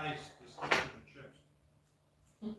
ice to stick to the chips. No,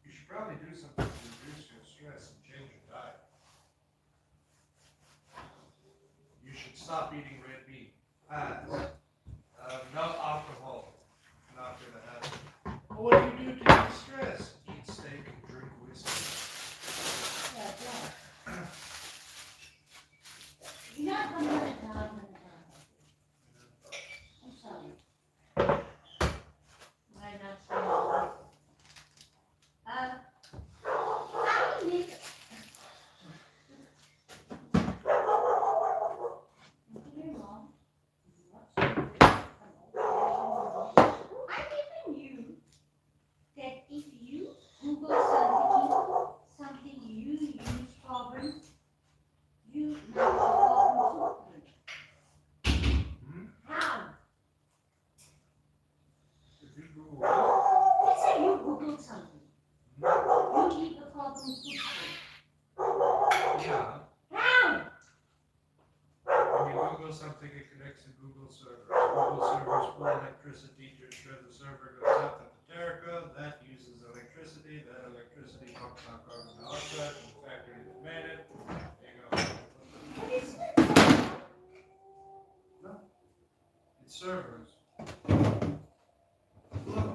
you should probably do something to reduce your stress and change your diet. You should stop eating red meat. No alcohol. Not gonna happen. But what do you do to de-stress? Eat steak and drink whiskey. You're not going to let it down. I'm sorry. I'm not sorry. I need. You're wrong. I even knew that if you Google something you use carbon, you have a carbon footprint. How? If you Google Let's say you Google something. You leave a carbon footprint. yeah. How? When you Google something, it connects to Google servers. Google servers pull electricity to ensure the server goes up at the Terraco. That uses electricity. That electricity pumps out carbon dioxide from the factory that made it. There you go. What is it? No. It's servers. Look.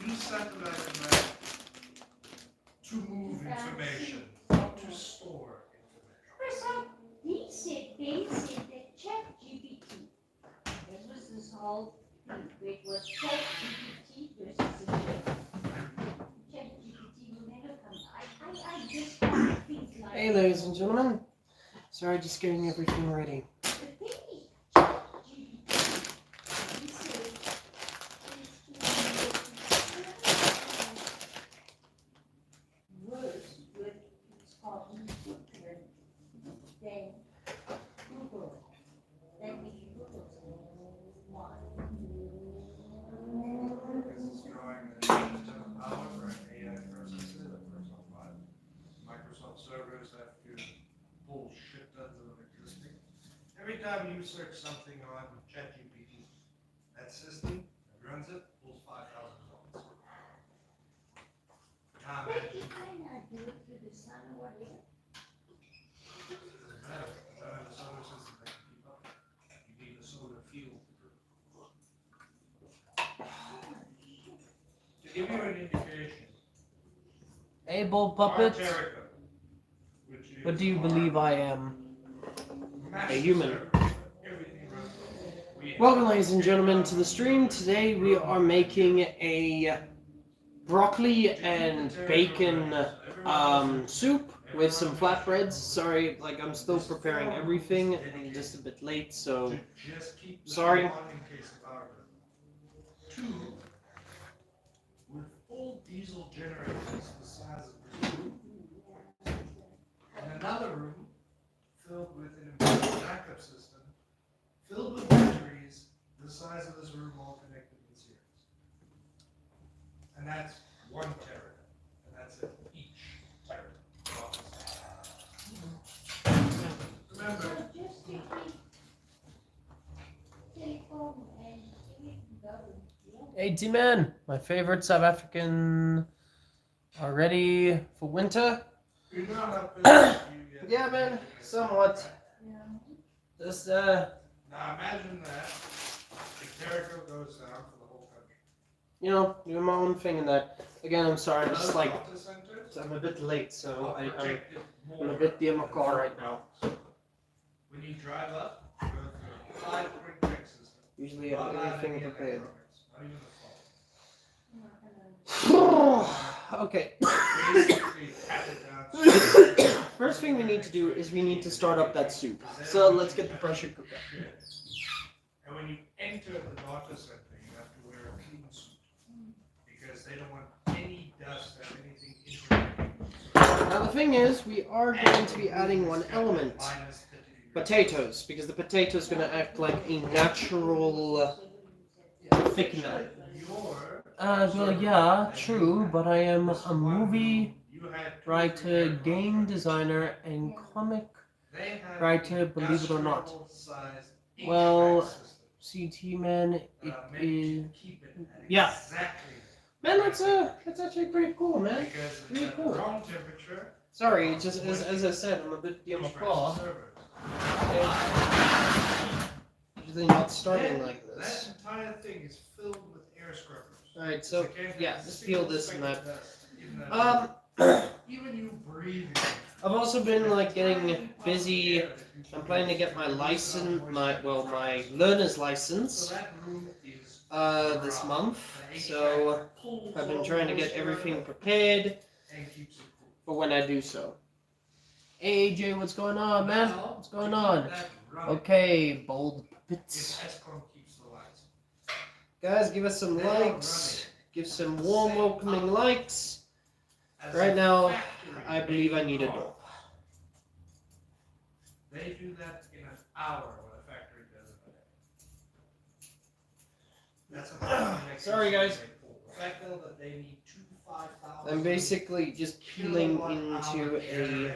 Use satellite internet to move information, not to store information. Professor, they said that ChatGPT, this was this whole thing, it was ChatGPT versus ChatGPT will never come. I just don't think like. Hey, ladies and gentlemen. Sorry, just getting everything ready. The thing is, ChatGPT, he said, worse with its carbon footprint than Google. Than if you Google something. Why? Because it's drawing a ton of power for an AI processor that works on five. Microsoft servers have to pull shit tons of electricity. Every time you search something on ChatGPT, that system that runs it pulls 5,000 watts. Now But imagine you cannot do it through the sun or whatever. that. I don't have a solar system that can keep up. You need a solar field. To give you an indication, Able our puppet. Terraco, which is What do you our believe I am? master A human. server, everything runs on it. We Welcome, have ladies and gentlemen, to the stream. Today we are making a broccoli and bacon soup with some flatbreads. Sorry, like I'm still preparing everything and I'm just a bit late, so to just keep the sorry. on in case of power. Two, with full diesel generators the size of this room, and another room filled with an important backup system, filled with batteries the size of this room, all connected in series. And that's 1 terabyte, and that's it, each terabyte. Remember, So just take the telephone and give it go. Hey T-Man, my favorite South African are ready for winter. you're not up there, you get- Yeah, man, somewhat. Yeah. Just Now imagine that the Terraco goes down for the whole country. you know, doing my own thing in that. Again, I'm sorry, I'm just like Data centers I'm a bit late, so I'm protected a bit near my car right now. When you drive up, you go through 5 quick check systems. Usually I have everything prepared. Not even the phone. Okay. Basically, pat it down. First thing we need to do is we need to start up that soup. So let's get the pressure cooker. And when you enter the data center, you have to wear a clean suit because they don't want any dust or anything interfering. Now the thing is, we are going to be adding one element. Potatoes, because the potato is going to act like a natural thickener. Well, yeah, true, but I am a movie writer, game designer, and comic writer, believe it or not. Well, CT man, it is. Yeah. Man, that's actually pretty cool, man. Really cool. Sorry, just as I said, I'm a bit near my car. Usually not starting like this. That entire thing is filled with air scrubbers. Alright, so yeah, just feel this and that. Even you breathing. I've also been like getting busy. I'm planning to get my license, my learner's license, this month. So I've been trying to get everything prepared for when I do so. Hey AJ, what's going on, man? What's going on? Okay, bold puppets. Guys, give us some likes. Give some warm, welcoming likes. Right now, I believe I need a dog. They do that in an hour when a factory does it. That's a Sorry, guys. The fact though that they need 5,000. I'm basically just peeling into a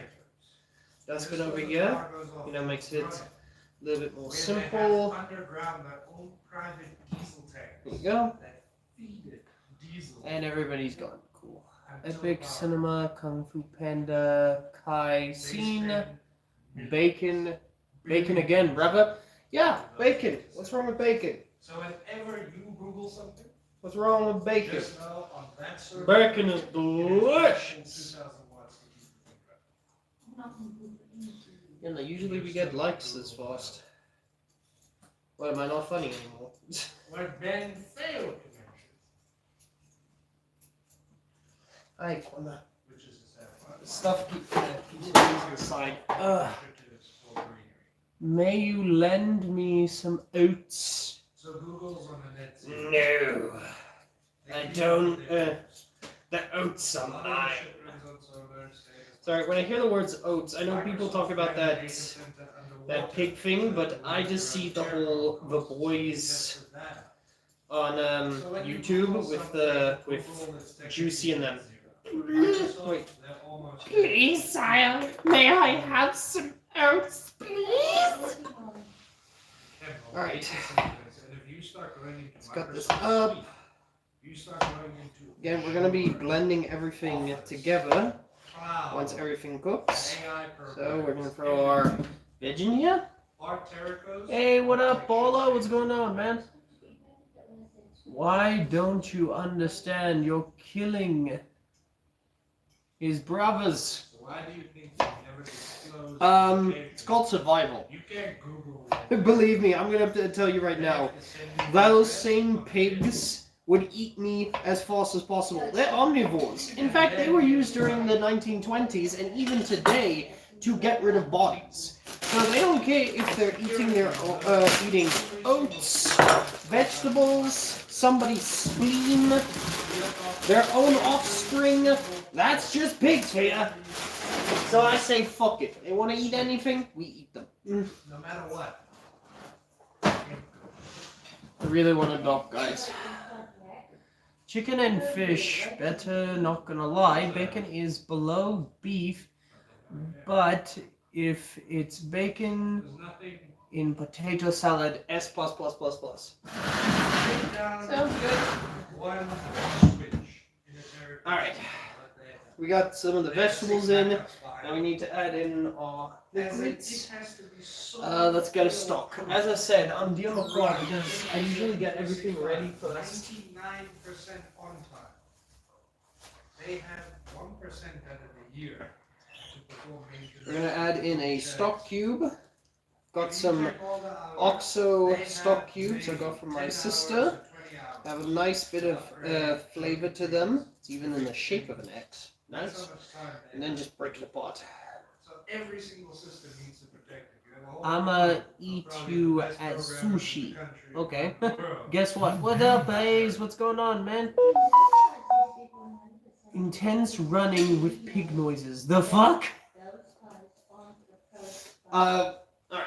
dustbin over here. You know, makes it a little bit more simple. Underground their own private diesel tanks. There you go. That feed it diesel. And everybody's gone. Cool. Epic Cinema, Kung Fu Panda, Kai, Scene, Bacon. Bacon again, brother. Yeah, bacon. What's wrong with bacon? So whenever you Google something, What's wrong with bacon? just know on that server, Bacon is delicious. 2,000 watts to keep the thing running. You know, usually we get likes this fast. What, am I not funny anymore? When Ben failed connection, I wanna. which is a sad part. Stuff keeps moving inside. May you lend me some oats? So Google's on the net. No. I don't. The oats are mine. Sorry, when I hear the words oats, I know people talk about that pig thing, but I just see the boys on YouTube with Juicy and them. Wait. Please, sire, may I have some oats, please? Alright. Let's cut this up. Again, we're gonna be blending everything together once everything cooks. So we're gonna throw our veg in here. Hey, what up, Paula? What's going on, man? Why don't you understand? You're killing his brothers. Why do you think you never disclose? It's called survival. You can't Google. Believe me, I'm gonna have to tell you right now. Those same pigs would eat me as fast as possible. They're omnivores. In fact, they were used during the 1920s and even today to get rid of bodies. So they don't care if they're eating eating oats, vegetables, somebody's spleen, their own offspring. That's just pigs for ya. So I say fuck it. They want to eat anything, we eat them. No matter what. I really want to adopt, guys. Chicken and fish, better not gonna lie. Bacon is below beef, but if it's bacon in potato salad, S++++. Sounds good. Alright. We got some of the vegetables in. Now we need to add in our liquids. Let's get a stock. As I said, I'm dealing with raw because I usually get everything ready first. 99% on time. They have 1% out of the year to perform maintenance. We're gonna add in a stock cube. Got You some check all the hours. OXO They stock have cubes I maybe got from 10 my hours sister. or 20 hours. Have a nice bit of flavor to them. It's even in the shape of an X. That's Nice. how much time they And then have. just break it apart. So every single system needs to protect it. You have a whole I'ma group of eat probably you the best as programmers in the sushi. country, Okay. in the world. Guess what? What up, Ace? What's going on, man? Intense running with pig noises. The fuck? Alright. The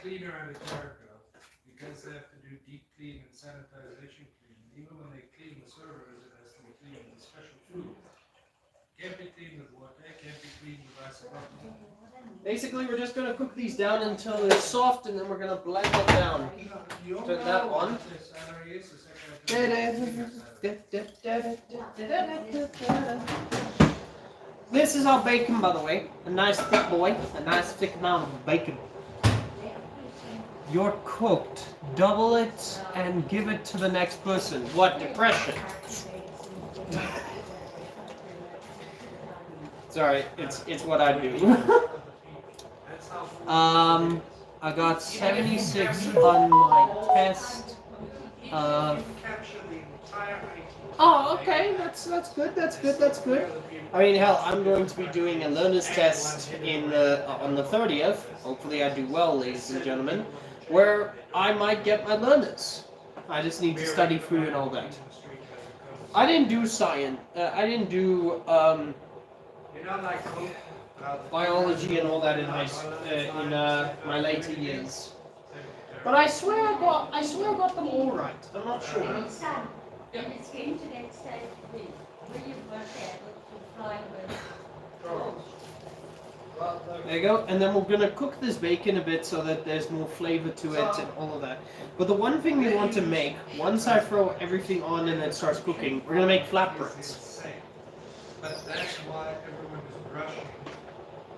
cleaner and the Jericho, because they have to do deep clean and sanitization clean, even when they clean the servers, it has to be cleaned with special food. Can't be cleaned with water, can't be cleaned with ice and water. Basically, we're just gonna cook these down until they're soft, and then we're gonna blend them down. You don't Turn know that what on. their salary is, the secretary. This is our bacon, by the way. A nice thick boy. A nice thick amount of bacon. You're cooked. Double it and give it to the next person. What depression? Sorry, it's what I do. That's how food I got 76 on my test. You can capture the entire IT. Oh, okay. That's good. That's good. That's good. I mean, hell, I'm going to be doing a learner's test on the 30th. Hopefully, I do well, ladies and gentlemen. Where I might get my learners. I just need to study through and all that. I didn't do science. I didn't do You know, like biology and all that in my later years. But I swear I got them all right. I'm not sure. Son, when it's getting to that stage where you've got that little fly with There you go. And then we're gonna cook this bacon a bit so that there's more flavor to it and all of that. But the one thing we want to make, once I throw everything on and it starts cooking, we're gonna make flatbreads. But that's why everyone is rushing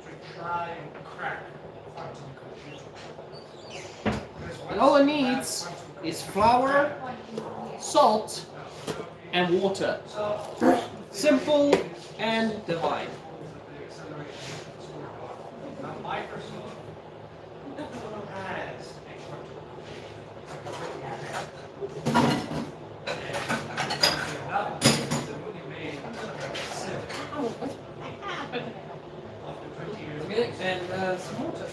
to try and crack quantum computing. And all it needs is flour, salt, and water. Simple and divine. Now Microsoft has a quantum And some water.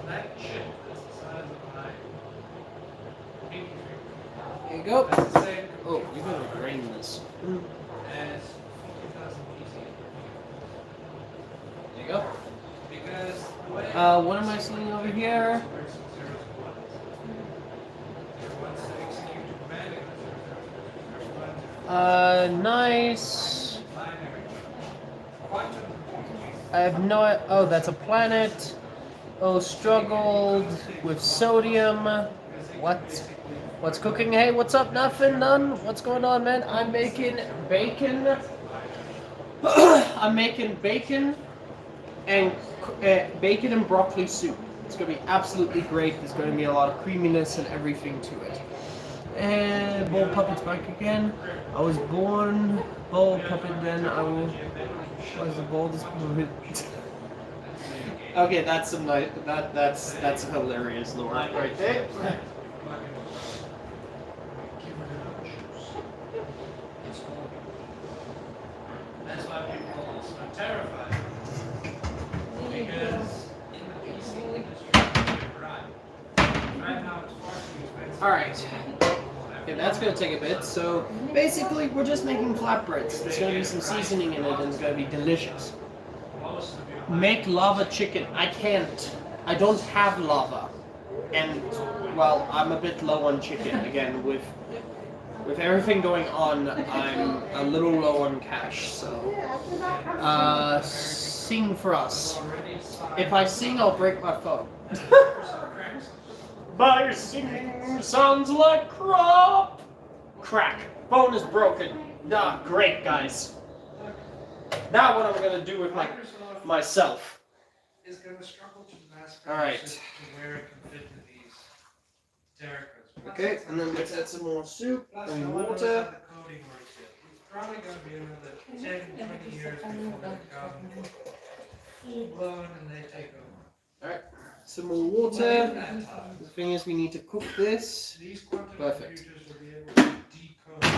That chip is the size of my pinky finger. There you go. That's the same Oh, you're gonna drain this. as 40,000 PC. There you go. Because the way What am I seeing over here? works in zeros and ones. It wants to execute a command in a Nice. binary. Quantum computing. I have no. Oh, that's a planet. Oh, struggled with sodium. What? What's cooking? Hey, what's up? Nothing, none. What's going on, man? I'm making bacon. I'm making bacon and bacon and broccoli soup. It's gonna be absolutely great. There's gonna be a lot of creaminess and everything to it. And Ball Puppet's back again. I was born Ball Puppet, then I will. Was the boldest movement? Okay, that's some nice. That's hilarious, Laura, right there. That's why people are terrified. Because in the PC industry, right now it's far too expensive. All right. Okay, that's gonna take a bit. So basically, we're just making flatbreads. There's gonna be some seasoning in it, and it's gonna be delicious. Most of your Make lava chicken. I can't. I don't have lava, and well, I'm a bit low on chicken again. With everything going on, I'm a little low on cash. So, sing for us. If I sing, I'll break my phone. My singing sounds like crop. Crack. Phone is broken. Nah, great guys. Now what I'm gonna do with myself. is going to struggle to mass All right. produce it to where it can fit in these Jerichos. Okay, and then let's add some more soup Plus, and no one knows water. how the coding works yet. probably going to be another 10, 20 years before they become full blown and they take over. Some more But in water. that time, The thing is, we need to cook this. these quantum Perfect. computers will be able to decode the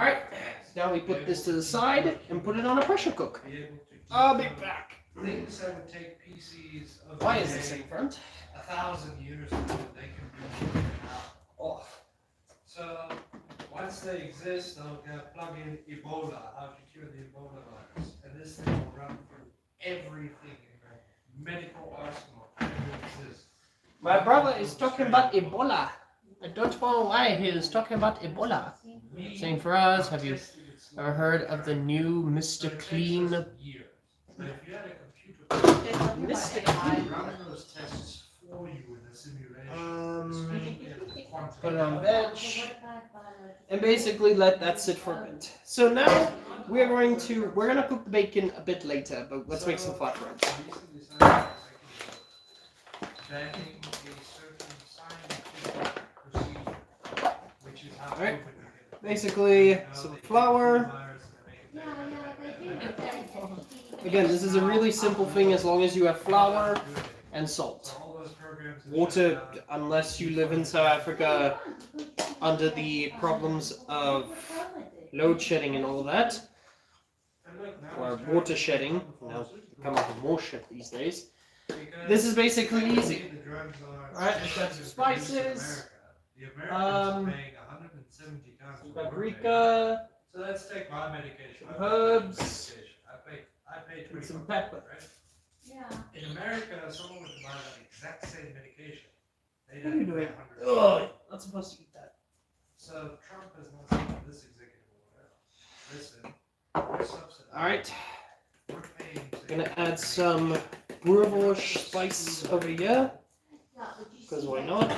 Alright, chemicals, now we be put able this to the decode side and put it on a pressure cook. be able to I'll be decode back. things that would take PCs of Why the is this day in front? 1,000 years ago, they can do it now. Oh, So once they exist, they'll plug in Ebola, how to cure the Ebola virus, and this thing will run through everything in your medical arsenal that exists. my brother is talking about Ebola. I don't know why he is talking about Ebola. We Same for us. Have you tested it slowly. ever heard of the new So Mr. it takes Clean? us years. But if you had a computer, Mr. it would Clean. run those tests for you in a simulation. Um, especially in quantum. Put it on bench. And basically let that sit for a bit. So now we're gonna cook the bacon a bit later, but let's make some flatbreads. Recently signed an executive order banning a certain scientific procedure, which is how Alright. COVID became. Basically, You know, some they take flour. the virus and they make it better. Again, this is a really simple thing as long as you have flour and salt. So all those programs that Water, shut down, unless you live in South Africa under the problems of load shedding and all of that, and look, now or it's trying water to shedding, become now pharmaceutical. come up with more shit these days. Because This is basically easy. the drugs are Alright, we've got some produced in spices. America. The Americans Um, are paying 170 times Some what we're paying. paprika, So let's take my medication. some I pay herbs, medication. I pay and 20 some bucks, pepper. right? Yeah. In America, someone would buy that exact same medication. They What are you don't pay doing? 100. Ugh, not supposed to eat that. So Trump has not signed this executive order. Listen, we're subsidized. Alright, We're paying to- gonna add some boerewors spice over here. Because why not?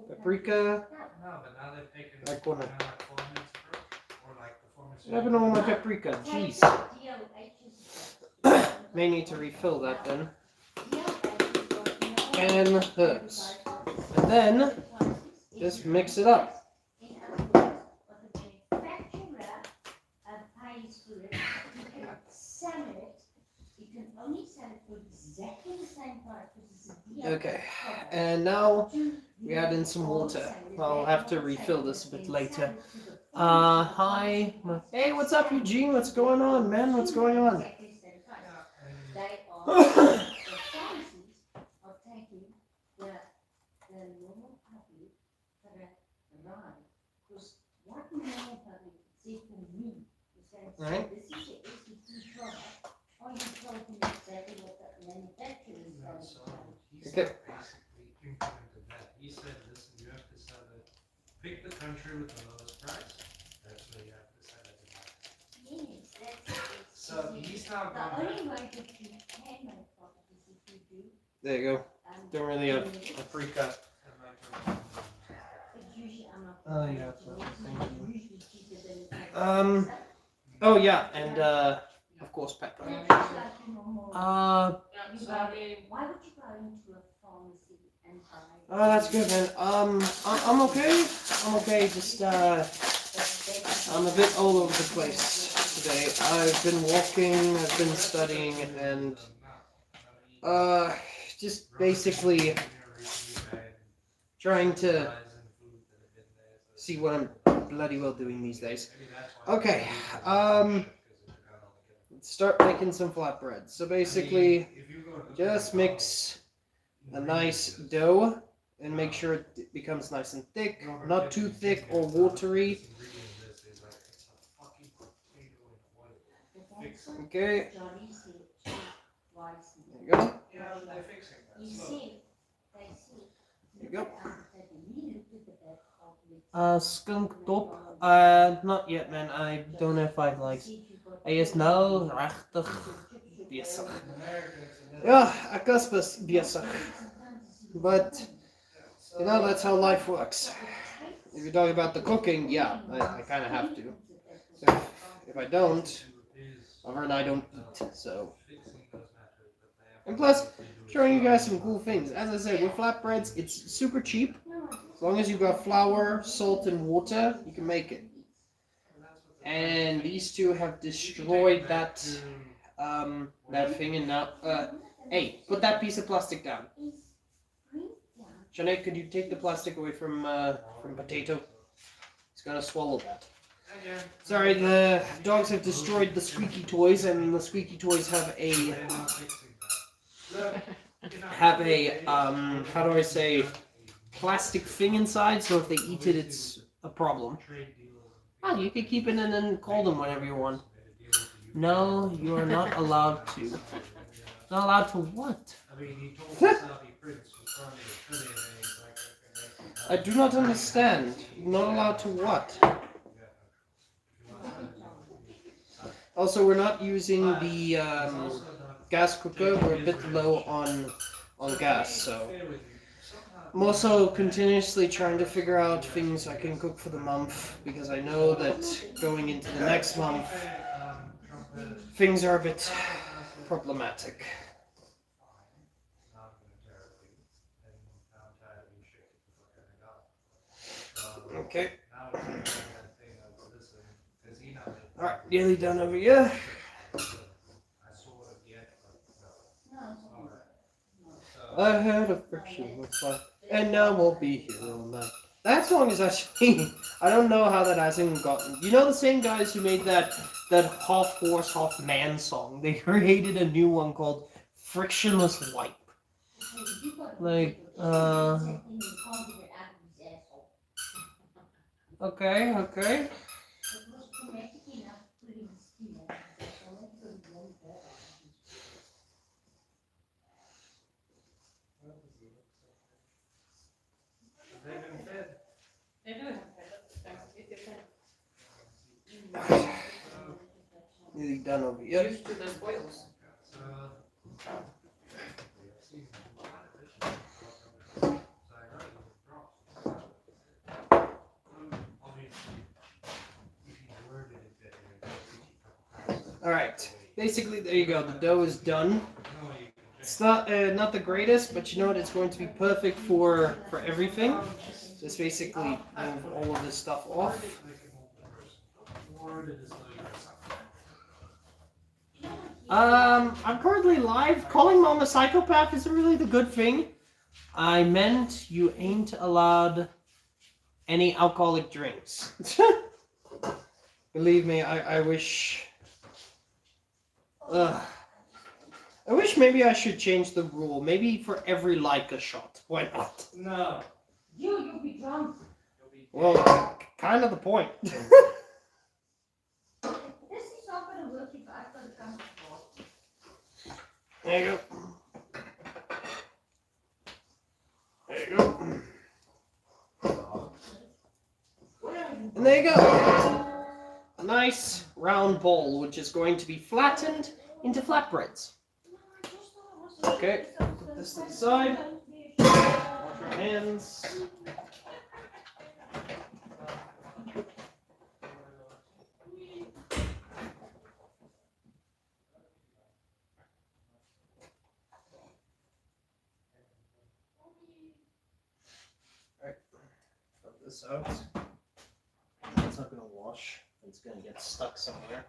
Paprika. No, but now they've taken. Like one of- performance or like performance. I have all my paprika, jeez. May need to refill that then. And herbs. And then, just mix it up. Okay, and now we add in some water. I'll have to refill this a bit later. Hi. Hey, what's up, Eugene? What's going on, man? What's going on? They are the pharmacies are taking the normal public for a ride. Because what the normal public said to me is that Right. this is a SEC product. Are you telling me exactly what the manufacturer is going So to he's Okay. basically implemented that. He said, listen, you have to sell it. Pick the country with the lowest price. That's where you have to sell it. Yes, that's So he's now the gone only back. way that you can make profit is if you do. There you go. Don't really have It's paprika. usually, I'm not. Oh, yeah, thank you. Usually cheaper than. Oh yeah, and of course pepper. Why would you go into a pharmacy and buy? Oh, that's good, man. I'm okay. I'm okay. Just I'm a bit all over the place today. I've been walking, I've been studying, and just basically trying to see what I'm bloody well doing these days. Okay, let's start making some flatbreads. So basically, just mix a nice dough and make sure it becomes nice and thick, not too thick or watery. Okay, there you go. There you go. Skunk top. Not yet, man. I don't have 5 likes. Hij is nou rechtig bezig. Ja, ek is bezig. But, you know, that's how life works. If you're talking about the cooking, yeah, I kind of have to. So, if I don't, Oliver and I don't eat, so. And plus, showing you guys some cool things. As I said, with flatbreads, it's super cheap. As long as you've got flour, salt, and water, you can make it. and these two have destroyed that thing, and now hey, put that piece of plastic down. Janae, could you take the plastic away from Potato? He's gonna swallow that. Sorry, the dogs have destroyed the squeaky toys, and the squeaky toys have a how do I say, plastic thing inside, so if they eat it, it's a problem. Oh, you can keep it and then call them whenever you want. No, you are not allowed to. Not allowed to what? I do not understand. Not allowed to what? Also, we're not using the gas cooker. We're a bit low on gas, so I'm also continuously trying to figure out things I can cook for the month, because I know that going into the next month, things are a bit problematic. Okay. Alright, nearly done over here. I had a friction with life, and now we'll be here all night. That song is actually, I don't know how that hasn't gotten. You know the same guys who made that half horse, half man song? They created a new one called Frictionless Wipe. Like, okay. Nearly done over here. Used to those boils. Alright, basically there you go, the dough is done. It's not the greatest, but you know what, it's going to be perfect for everything. Just basically move all of this stuff off. I'm currently live. Calling mom a psychopath isn't really the good thing. I meant you ain't allowed any alcoholic drinks. Believe me, I wish... I wish maybe I should change the rule. Maybe for every Leica shot. Why not? No. You'll be drunk. Well, kind of the point. This is not going to work if I've got to come to work. There you go. And there you go. A nice round ball, which is going to be flattened into flatbreads. Okay, put this to the side. Wash our hands. Alright, put this out. It's not going to wash. It's going to get stuck somewhere.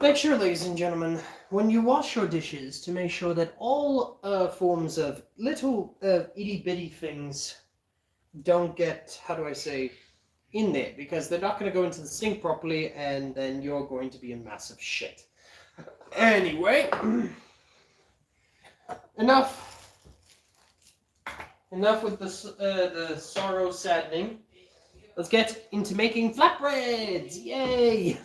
Make sure, ladies and gentlemen, when you wash your dishes, to make sure that all forms of little itty-bitty things don't get, how do I say, in there, because they're not going to go into the sink properly, and then you're going to be in massive shit. Anyway, enough with the sorrow saddening. Let's get into making flatbreads! Yay!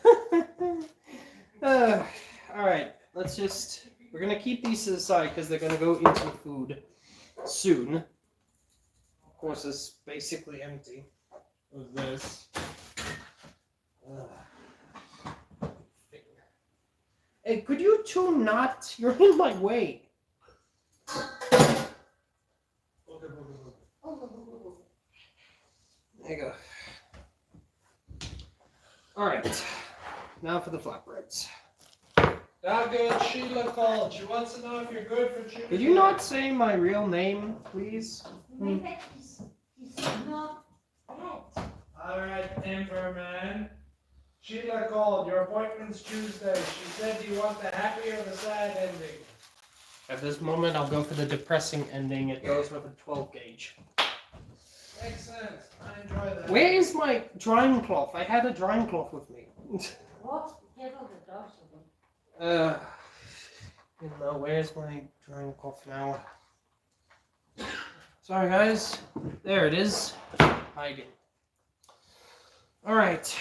Alright, we're gonna keep these to the side because they're gonna go into the food soon. Of course, it's basically empty of this. Hey, could you two not? You're in my way. There you go. Alright, now for the flatbreads. How good Sheila called. She wants to know if you're good for chicken. Could you not say my real name, please? He's not dead. Alright, Timberman. Sheila called. Your appointment's Tuesday. She said, do you want the happy or the sad ending? At this moment, I'll go for the depressing ending. It goes with a 12 gauge. Makes sense. I enjoy that. Where is my drying cloth? I had a drying cloth with me. What? Get all the dogs of them. Where's my drying cloth now? Sorry, guys. There it is. Hiding. Alright.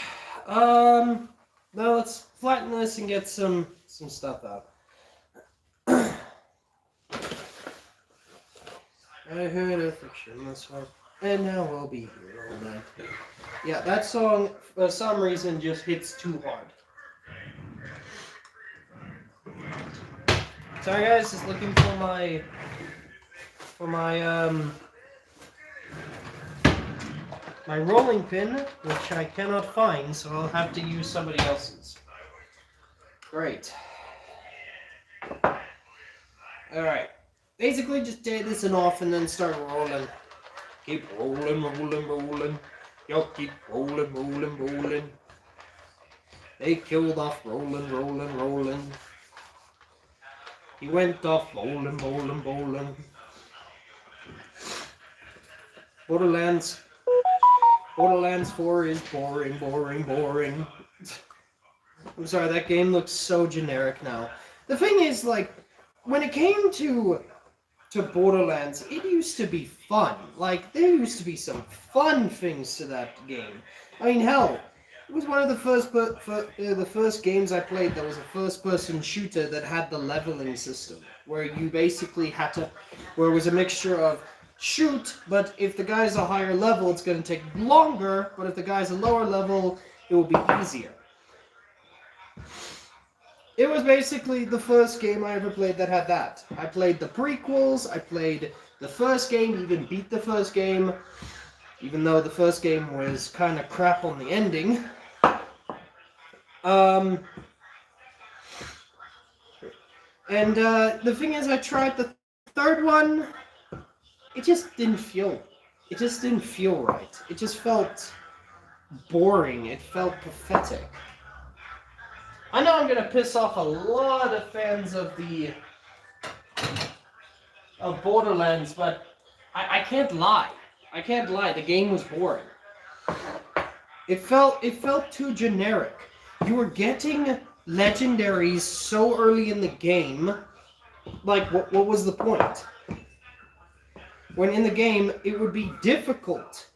Now let's flatten this and get some stuff out. I heard a frictionless one, and now we'll be here all night. Yeah, that song, for some reason, just hits too hard. Sorry guys, just looking for my my rolling pin, which I cannot find, so I'll have to use somebody else's. Great. Alright. Basically just take this and off and then start rolling. Keep rolling, rolling, rolling. Y'all keep rolling, rolling, rolling. They killed off rolling, rolling, rolling. He went off bowling, bowling, bowling. Borderlands 4 is boring, boring, boring. I'm sorry, that game looks so generic now. The thing is, like, when it came to Borderlands, it used to be fun. Like, there used to be some fun things to that game. I mean, hell, it was one of the first games I played that was a first-person shooter that had the leveling system, where you basically had to, where it was a mixture of shoot, but if the guy's a higher level, it's going to take longer, but if the guy's a lower level, it will be easier. It was basically the first game I ever played that had that. I played the prequels, I played the first game, even beat the first game, even though the first game was kind of crap on the ending. The thing is, I tried the third one. It just didn't feel right. It just felt boring. It felt pathetic. I know I'm gonna piss off a lot of fans of Borderlands, but I can't lie. I can't lie. The game was boring. It felt too generic. You were getting legendaries so early in the game. Like, what was the point? When in the game, it would be difficult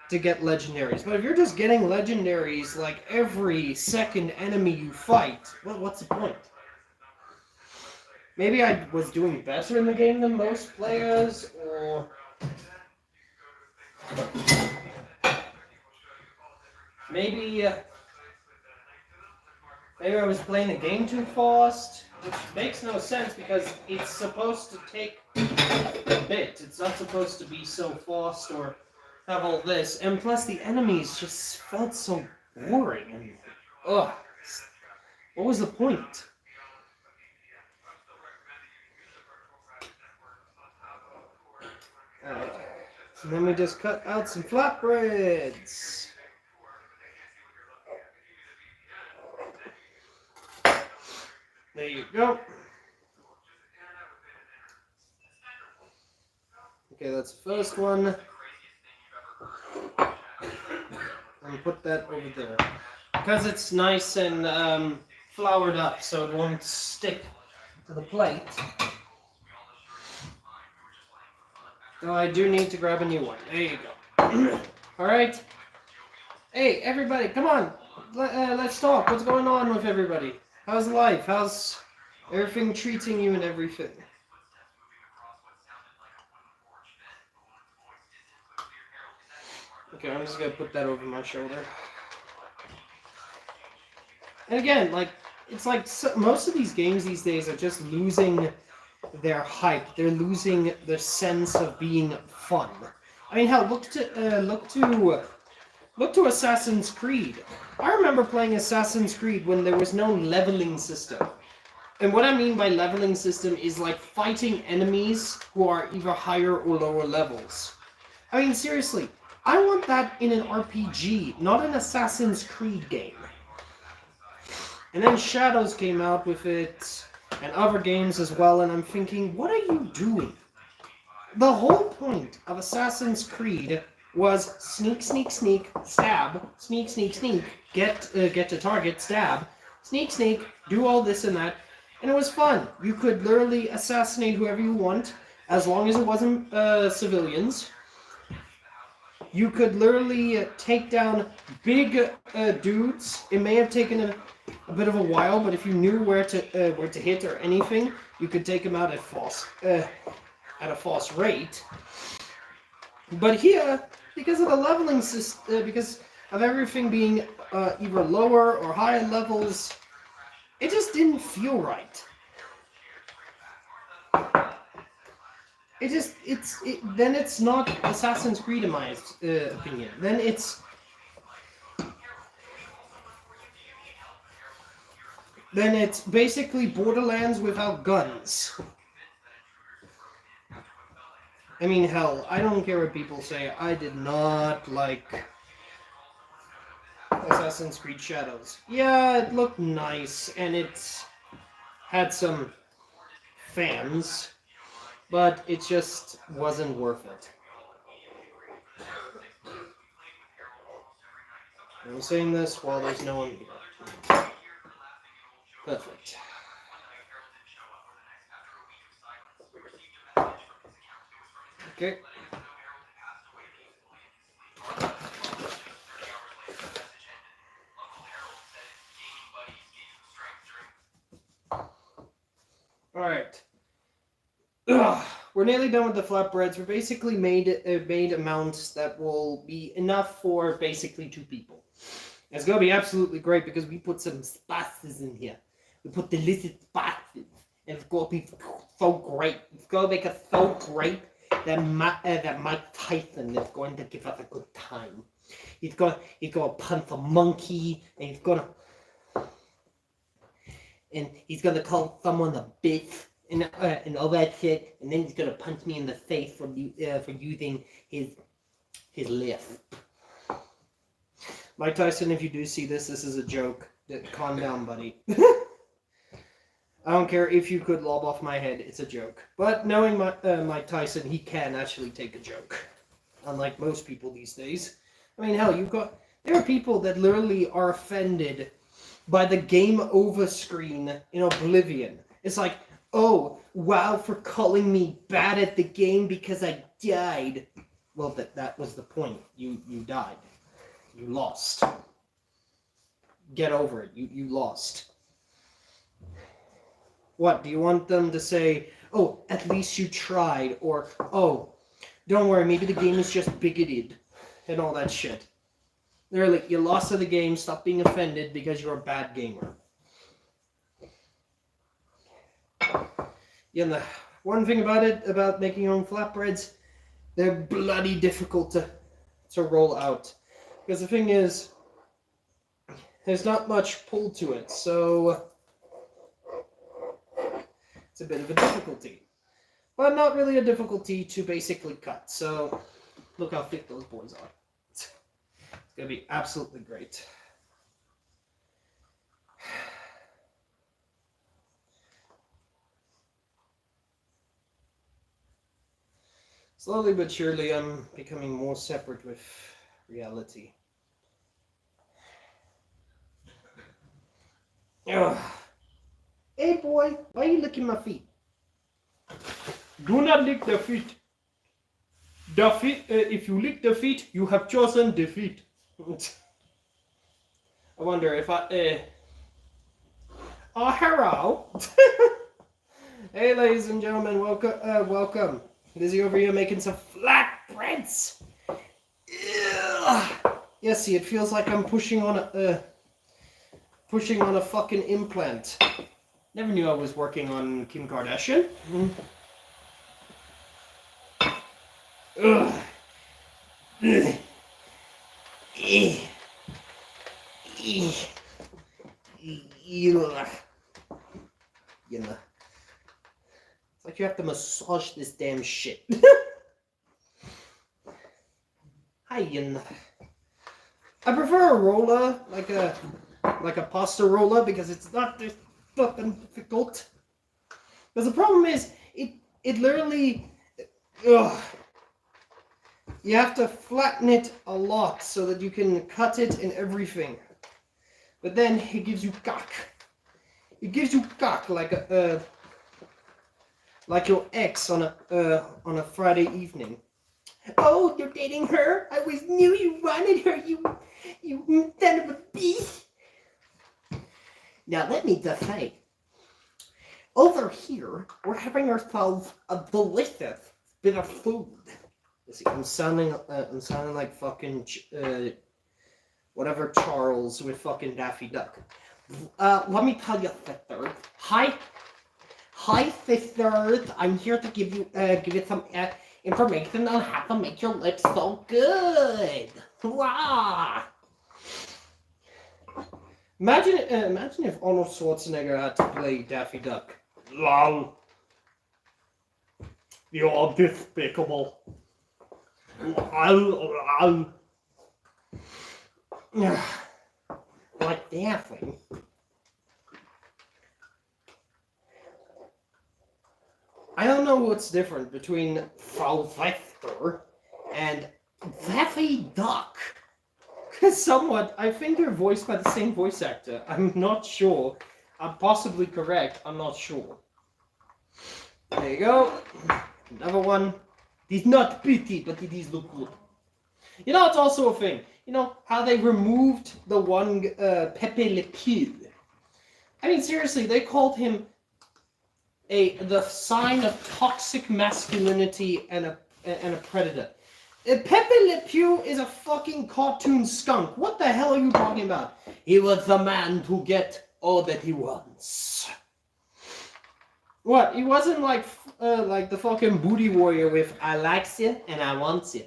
to get legendaries. But if you're just getting legendaries like every second enemy you fight, well, what's the point? Maybe I was doing better in the game than most players, or maybe I was playing the game too fast, which makes no sense because it's supposed to take a bit. It's not supposed to be so fast or have all this. And plus the enemies just felt so boring and ugh. What was the point? So then we just cut out some flatbreads. There you go. Okay, that's the first one. And put that over there. Because it's nice and floured up, so it won't stick to the plate. So I do need to grab a new one. There you go. Alright. Hey, everybody, come on. Let's talk. What's going on with everybody? How's life? How's everything treating you and everything? Okay, I'm just gonna put that over my shoulder. And again, like, it's like most of these games these days are just losing their hype. They're losing the sense of being fun. I mean, hell, look to Assassin's Creed. I remember playing Assassin's Creed when there was no leveling system. And what I mean by leveling system is like fighting enemies who are either higher or lower levels. I mean, seriously, I want that in an RPG, not an Assassin's Creed game. And then Shadows came out with it, and other games as well, and I'm thinking, what are you doing? The whole point of Assassin's Creed was sneak, sneak, sneak, stab, sneak, sneak, sneak, get to target, stab, sneak, sneak, do all this and that, and it was fun. You could literally assassinate whoever you want, as long as it wasn't civilians. You could literally take down big dudes. It may have taken a bit of a while, but if you knew where to hit or anything, you could take them out at a false rate. But here, because of the leveling system, because of everything being either lower or higher levels, it just didn't feel right. Then it's not Assassin's Creed in my opinion. Then it's basically Borderlands without guns. I mean, hell, I don't care what people say. I did not like Assassin's Creed Shadows. Yeah, it looked nice, and it had some fans, but it just wasn't worth it. I'm saying this while there's no one here. Perfect. Okay. Alright. We're nearly done with the flatbreads. We're basically made amounts that will be enough for basically 2 people. It's going to be absolutely great because we put some spices in here. We put delicious spices. And it's going to be so great. It's going to make us so great that Mike Tyson is going to give us a good time. He's going to punch a monkey, and he's going to call someone a bitch and all that shit, and then he's going to punch me in the face for using his lisp. Mike Tyson, if you do see this is a joke. Calm down, buddy. I don't care if you could lob off my head, it's a joke. But knowing Mike Tyson, he can actually take a joke. Unlike most people these days. I mean, hell, there are people that literally are offended by the game over screen in Oblivion. It's like, oh, wow, for calling me bad at the game because I died. Well, that was the point. You died. You lost. Get over it. You lost. What, do you want them to say, oh, at least you tried, or, oh, don't worry, maybe the game is just bigoted, and all that shit. They're like, you lost to the game, stop being offended because you're a bad gamer. Yeah, and the one thing about making your own flatbreads, they're bloody difficult to roll out. Because the thing is, there's not much pull to it, so it's a bit of a difficulty. But not really a difficulty to basically cut. So, look how thick those boys are. It's going to be absolutely great. Slowly but surely, I'm becoming more separate with reality. Ugh. Hey boy, why are you licking my feet? Do not lick the feet. If you lick the feet, you have chosen defeat. I wonder if Oh, hello. Hey, ladies and gentlemen, welcome. Lizzie over here making some flatbreads. Yeah, see, it feels like I'm pushing on a fucking implant. Never knew I was working on Kim Kardashian. Ugh. You know. It's like you have to massage this damn shit. Hi, I prefer a roller, like like a pasta roller because it's not this fucking difficult. Because the problem is, it literally, ugh. You have to flatten it a lot so that you can cut it and everything. But then it gives you cock. It gives you cock like like your ex on a Friday evening. Oh, you're dating her? I always knew you wanted her, you son of a bitch. Now let me just say, over here, we're having ourselves a delicious bit of food. Let's see, I'm sounding like fucking whatever Charles with fucking Daffy Duck. Let me tell you, sisters. Hi, sisters. I'm here to give you some information on how to make your lips so good. Wow. Imagine if Arnold Schwarzenegger had to play Daffy Duck. Lol. You're despicable. Like Daffy. I don't know what's different between Sylvester and Daffy Duck. Somewhat, I think they're voiced by the same voice actor. I'm not sure. I'm possibly correct. I'm not sure. There you go. Another one. It is not pretty, but it is look good. You know, it's also a thing. You know, how they removed the one Pepe Le Pew. I mean, seriously, they called him the sign of toxic masculinity and a predator. Pepe Le Pew is a fucking cartoon skunk. What the hell are you talking about? He was the man to get all that he wants. What? He wasn't like the fucking booty warrior with I likes you and I wants you.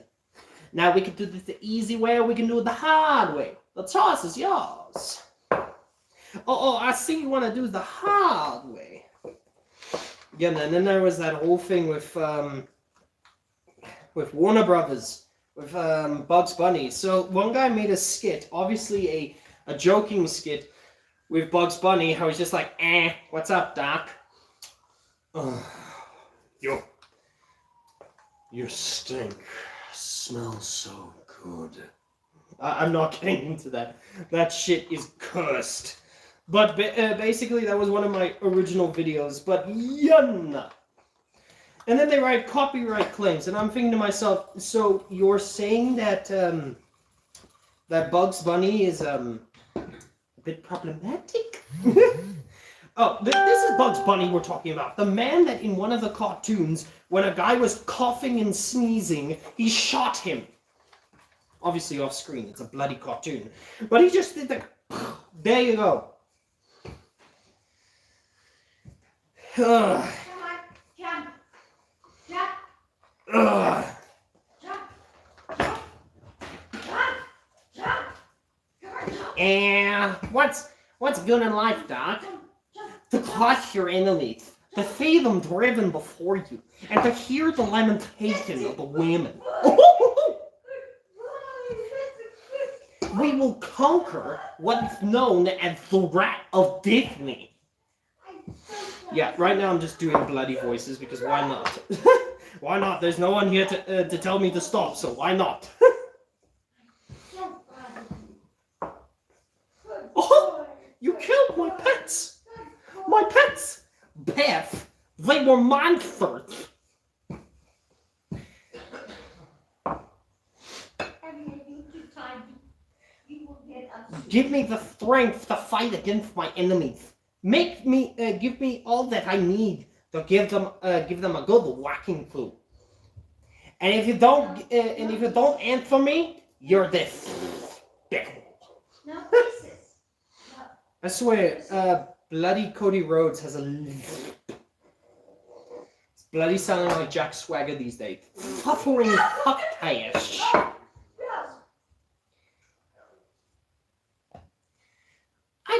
Now we can do this the easy way or we can do it the hard way. The choice is yours. Oh, I see you want to do the hard way. Yeah, and then there was that whole thing with Warner Brothers, with Bugs Bunny. So one guy made a skit, obviously a joking skit, with Bugs Bunny, how he's just like, what's up, Doc? Your stink smells so good. I'm not getting into that. That shit is cursed. But basically, that was one of my original videos. But yunna. And then they write copyright claims, and I'm thinking to myself, so you're saying that that Bugs Bunny is a bit problematic? Oh, this is Bugs Bunny we're talking about. The man that in one of the cartoons, when a guy was coughing and sneezing, he shot him. Obviously off screen, it's a bloody cartoon. But he just did the... There you go. Come on, jump. Jump. Jump. Jump. Jump. Jump. And what's good in life, Doc? To crush your enemies, to see them driven before you, and to hear the lamentation of the women. We will conquer what's known as the Rat of Disney. Yeah, right now I'm just doing bloody voices because why not? Why not? There's no one here to tell me to stop, so why not? Oh, you killed my pets! My pets! Beth, they were monsters! Give me the strength to fight against my enemies. Give me all that I need to give them a good whacking flu. And if you don't, answer me, you're this. No kisses. I swear, bloody Cody Rhodes has it's bloody sounding like Jack Swagger these days. Suffering fucktash.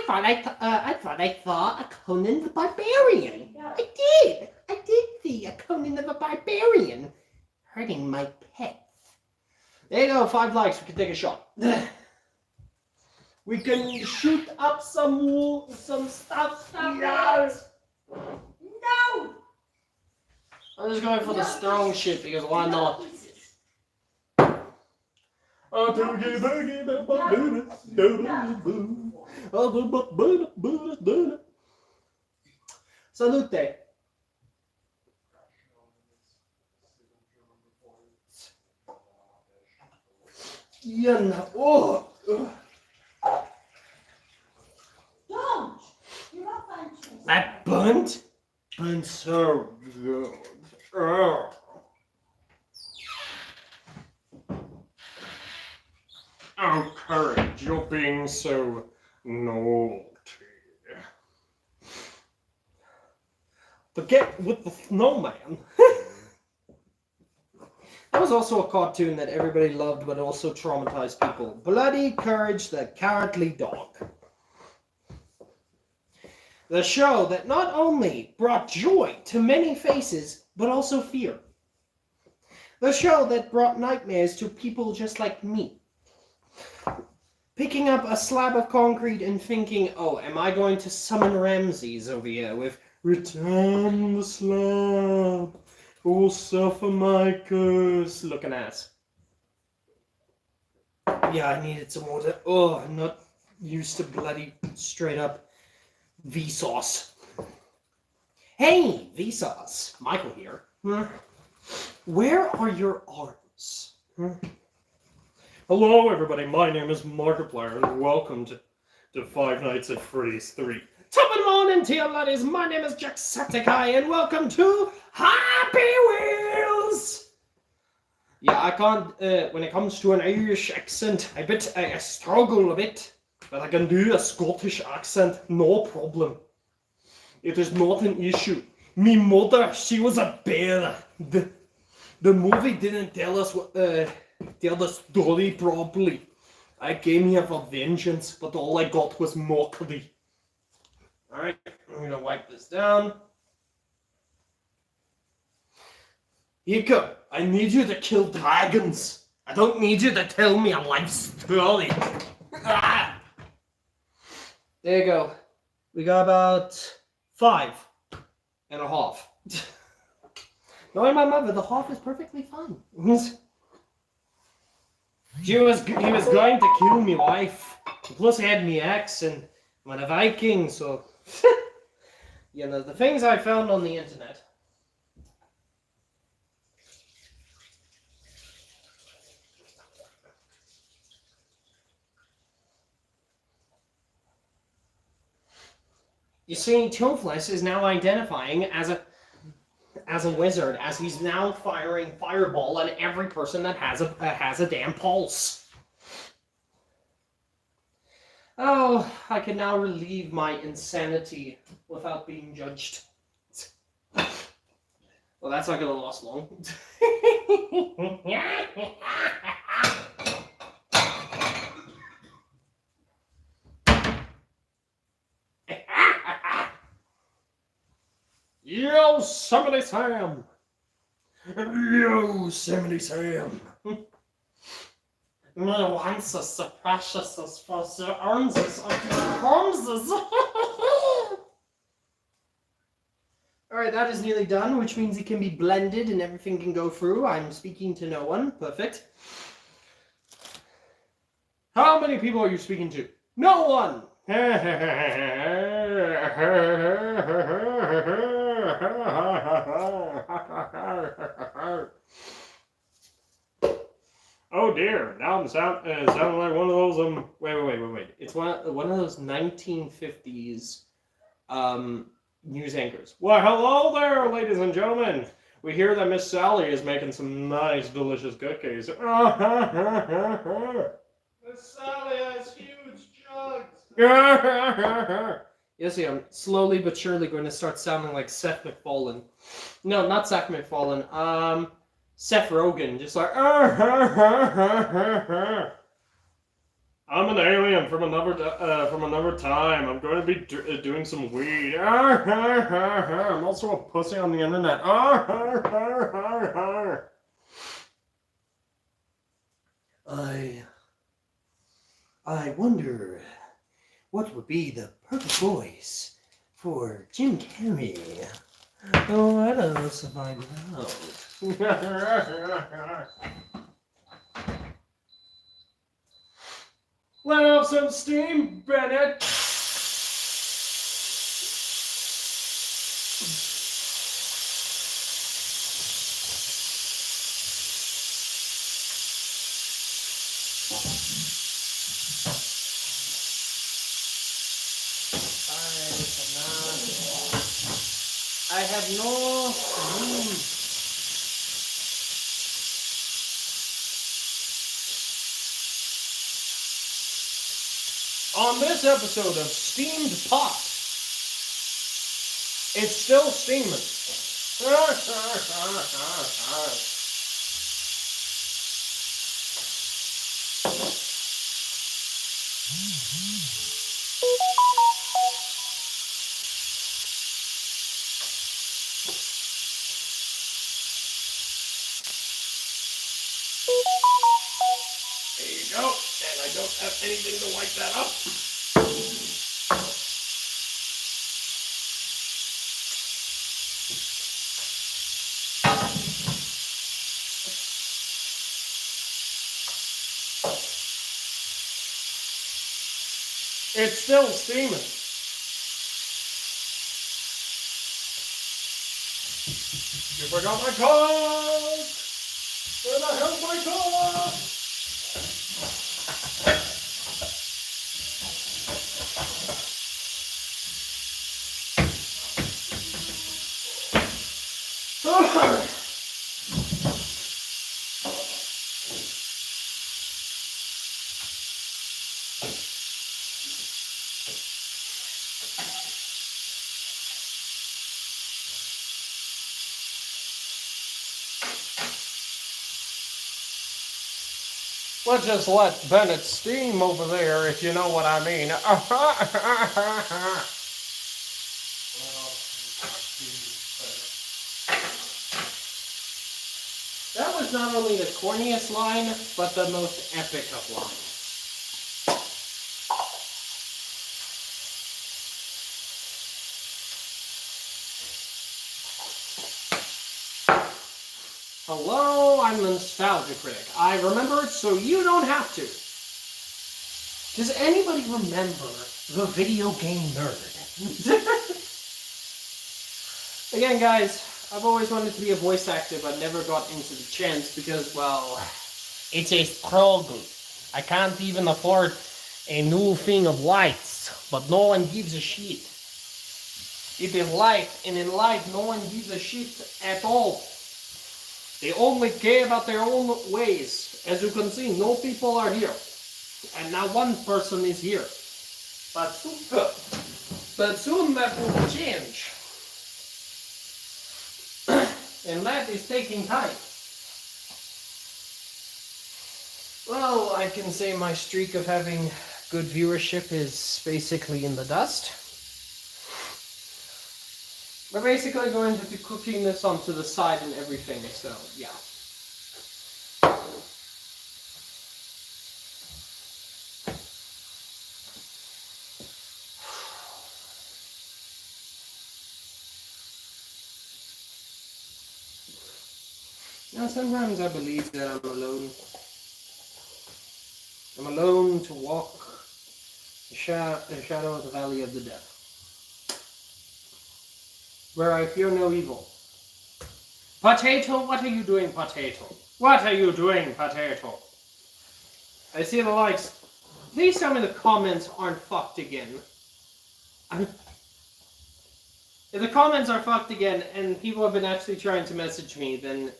I thought I saw a Conan the Barbarian. I did see a Conan the Barbarian hurting my pets. There you go, 5 likes. We can take a shot. We can shoot up some stuff. Yes. No! I'm just going for the strong shit because why not? Salute. Oh. Don't! You're not fantastic. That burnt so good. Oh. Oh, courage, you're being so naughty. But get with the snowman. That was also a cartoon that everybody loved, but also traumatized people. Bloody Courage, the Cowardly Dog. The show that not only brought joy to many faces, but also fear. The show that brought nightmares to people just like me. Picking up a slab of concrete and thinking, oh, am I going to summon Ramses over here with return the slab, who will suffer my curse, looking ass. Yeah, I needed some water. Oh, I'm not used to bloody straight up Vsauce. Hey, Vsauce. Michael here. Where are your arms? Hello, everybody. My name is Markiplier, and welcome to Five Nights at Freddy's 3. Top of the morning to you, laddies. My name is Jacksepticeye, and welcome to Happy Wheels. Yeah, I can't. When it comes to an Irish accent, I struggle a bit, but I can do a Scottish accent, no problem. It is not an issue. Me mother, she was a bear. The movie didn't tell us tell the story properly. I came here for vengeance, but all I got was mockery. Alright, I'm gonna wipe this down. Hiko, I need you to kill dragons. I don't need you to tell me a life story. Ah! There you go. We got about 5.5. Knowing my mother, the half is perfectly fine. He was going to kill me wife. Plus, he had me ex and I'm a Viking, so you know the things I found on the internet. You see, Toothless is now identifying as a wizard, as he's now firing fireball on every person that has a damn pulse. Oh, I can now relieve my insanity without being judged. Well, that's not gonna last long. Yosemite Sam! Yosemite Sam! My once is so precious as for the ounces of my promises. Alright, that is nearly done, which means it can be blended and everything can go through. I'm speaking to no one. Perfect. How many people are you speaking to? No one! Oh dear! Now I'm sounding like one of those wait. It's one of those 1950s news anchors. Well, hello there, ladies and gentlemen. We hear that Miss Sally is making some nice, delicious cookies. Miss Sally has huge jugs. You see, I'm slowly but surely going to start sounding like Seth MacFarlane. No, not Seth MacFarlane. Seth Rogen, just like. I'm an alien from another time. I'm going to be doing some weed. I'm also a pussy on the internet. I wonder what would be the perfect voice for Jim Carrey. Oh, let us find out. Let off some steam, Bennett. I have no room. On this episode of Steamed Pot, it's still steaming. There you go. And I don't have anything to wipe that up. It's still steaming. You forgot my coat! Where the hell's my coat? Let's just let Bennett steam over there, if you know what I mean. That was not only the corniest line, but the most epic of lines. Hello, I'm the Nostalgia Critic. I remember it so you don't have to. Does anybody remember the video game nerd? Again, guys, I've always wanted to be a voice actor, but never got into the chance because, well, it's a struggle. I can't even afford a new thing of lights, but no one gives a shit. It is light, and in light, no one gives a shit at all. They only care about their own ways. As you can see, no people are here. And now one person is here. But soon that will change. And that is taking time. Well, I can say my streak of having good viewership is basically in the dust. We're basically going to be cooking this onto the side and everything, so yeah. Now sometimes I believe that I'm alone. I'm alone to walk the shadow of the valley of the death, where I fear no evil. Potato, what are you doing, Potato? What are you doing, Potato? I see the likes. Please tell me the comments aren't fucked again. If the comments are fucked again and people have been actually trying to message me, then...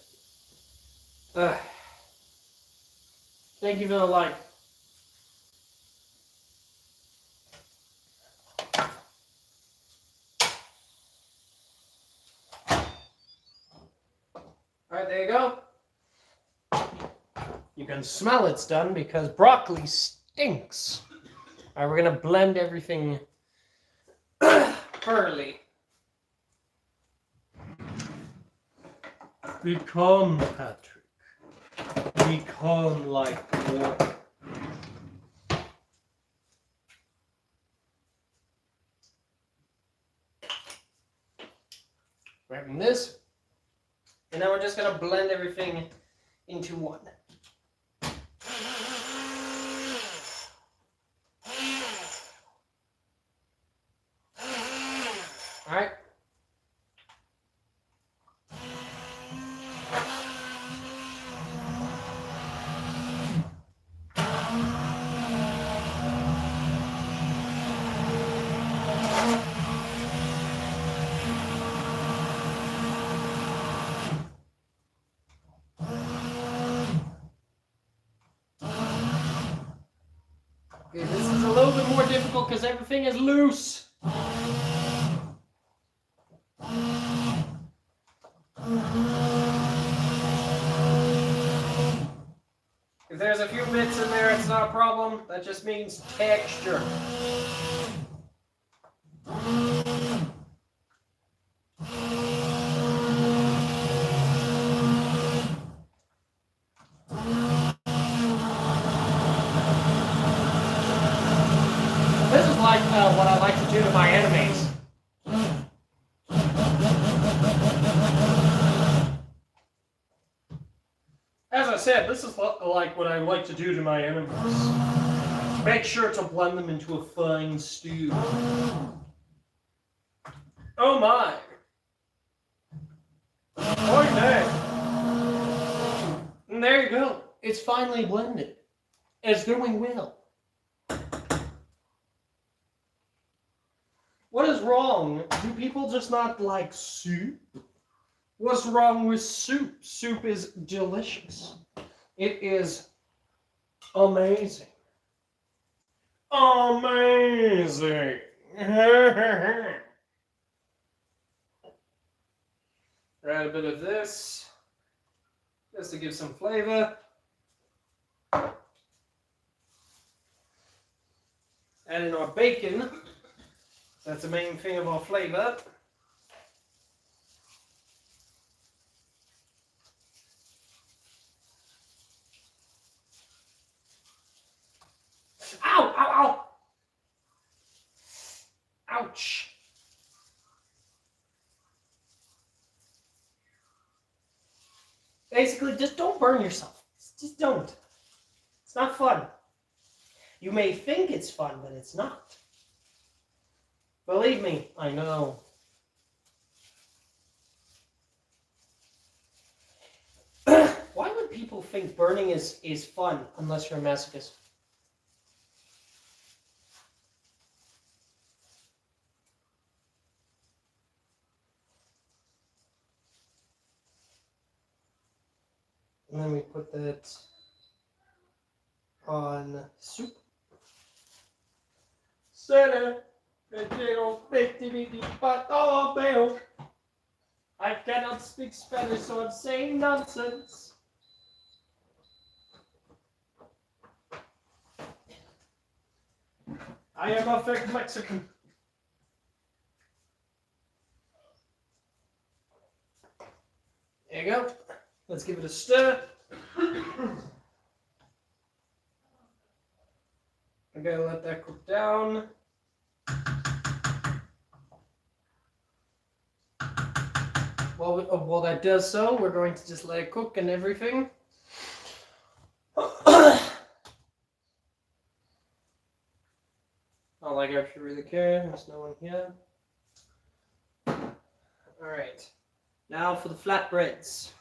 thank you for the like. Alright, there you go. You can smell it's done because broccoli stinks. Alright, we're gonna blend everything thoroughly. Become Patrick. Become like water. Grabbing this. And now we're just going to blend everything into one. Alright. Okay, this is a little bit more difficult because everything is loose. If there's a few bits in there, it's not a problem. That just means texture. This is like what I like to do to my enemies. As I said, this is like what I like to do to my enemies. Make sure to blend them into a fine stew. Oh my! Oh dang! And there you go. It's finally blended. It's doing well. What is wrong? Do people just not like soup? What's wrong with soup? Soup is delicious. It is amazing. Amazing. Add a bit of this, just to give some flavor. Add in our bacon. That's the main thing of our flavor. Ow! Ow! Ow! Ouch! Basically, just don't burn yourself. Just don't. It's not fun. You may think it's fun, but it's not. Believe me, I know. Why would people think burning is fun unless you're a masochist? And then we put that on soup. I cannot speak Spanish, so I'm saying nonsense. I am a fake Mexican. There you go. Let's give it a stir. I'm gonna let that cook down. While that does so, we're going to just let it cook and everything. Not like I actually really care. There's no one here. Alright. Now for the flatbreads.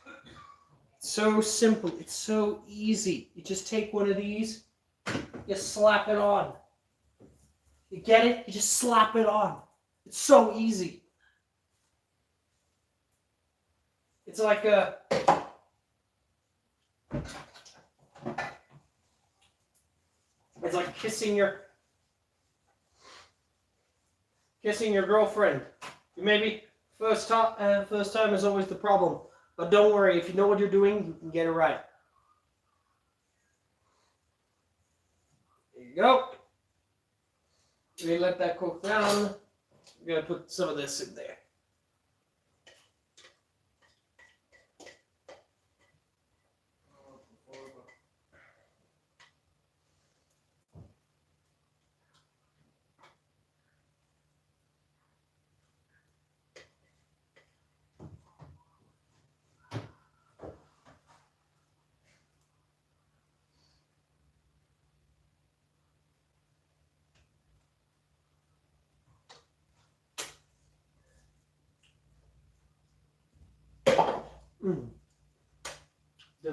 It's so simple. It's so easy. You just take one of these. You slap it on. You get it? You just slap it on. It's so easy. It's like a... It's like kissing your girlfriend. Maybe first time is always the problem. But don't worry, if you know what you're doing, you can get it right. There you go. We let that cook down. We're gonna put some of this in there.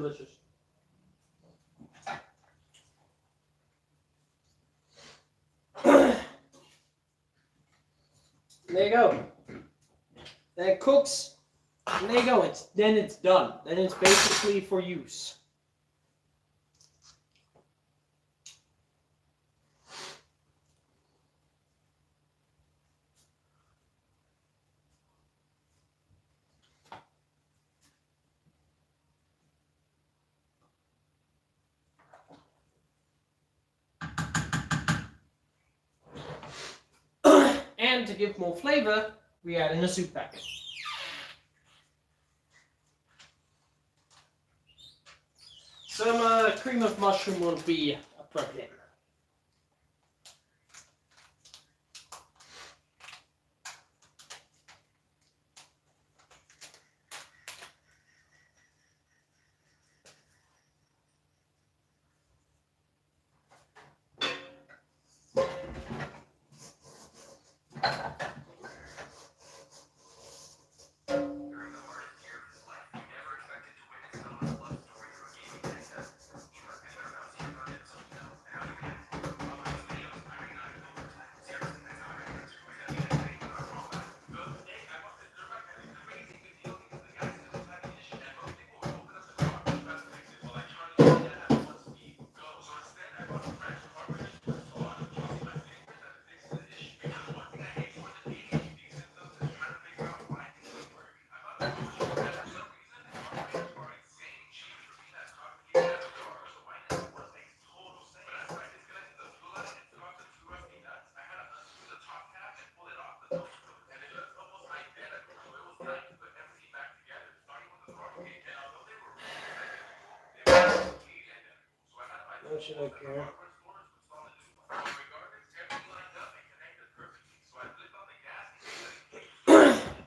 delicious. There you go. Then it cooks. And there you go. Then it's done. Then it's basically for use. And to give more flavor, we add in a soup packet. Some cream of mushroom won't be a problem. What should I care?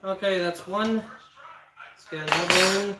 Okay, that's one. Let's get another one.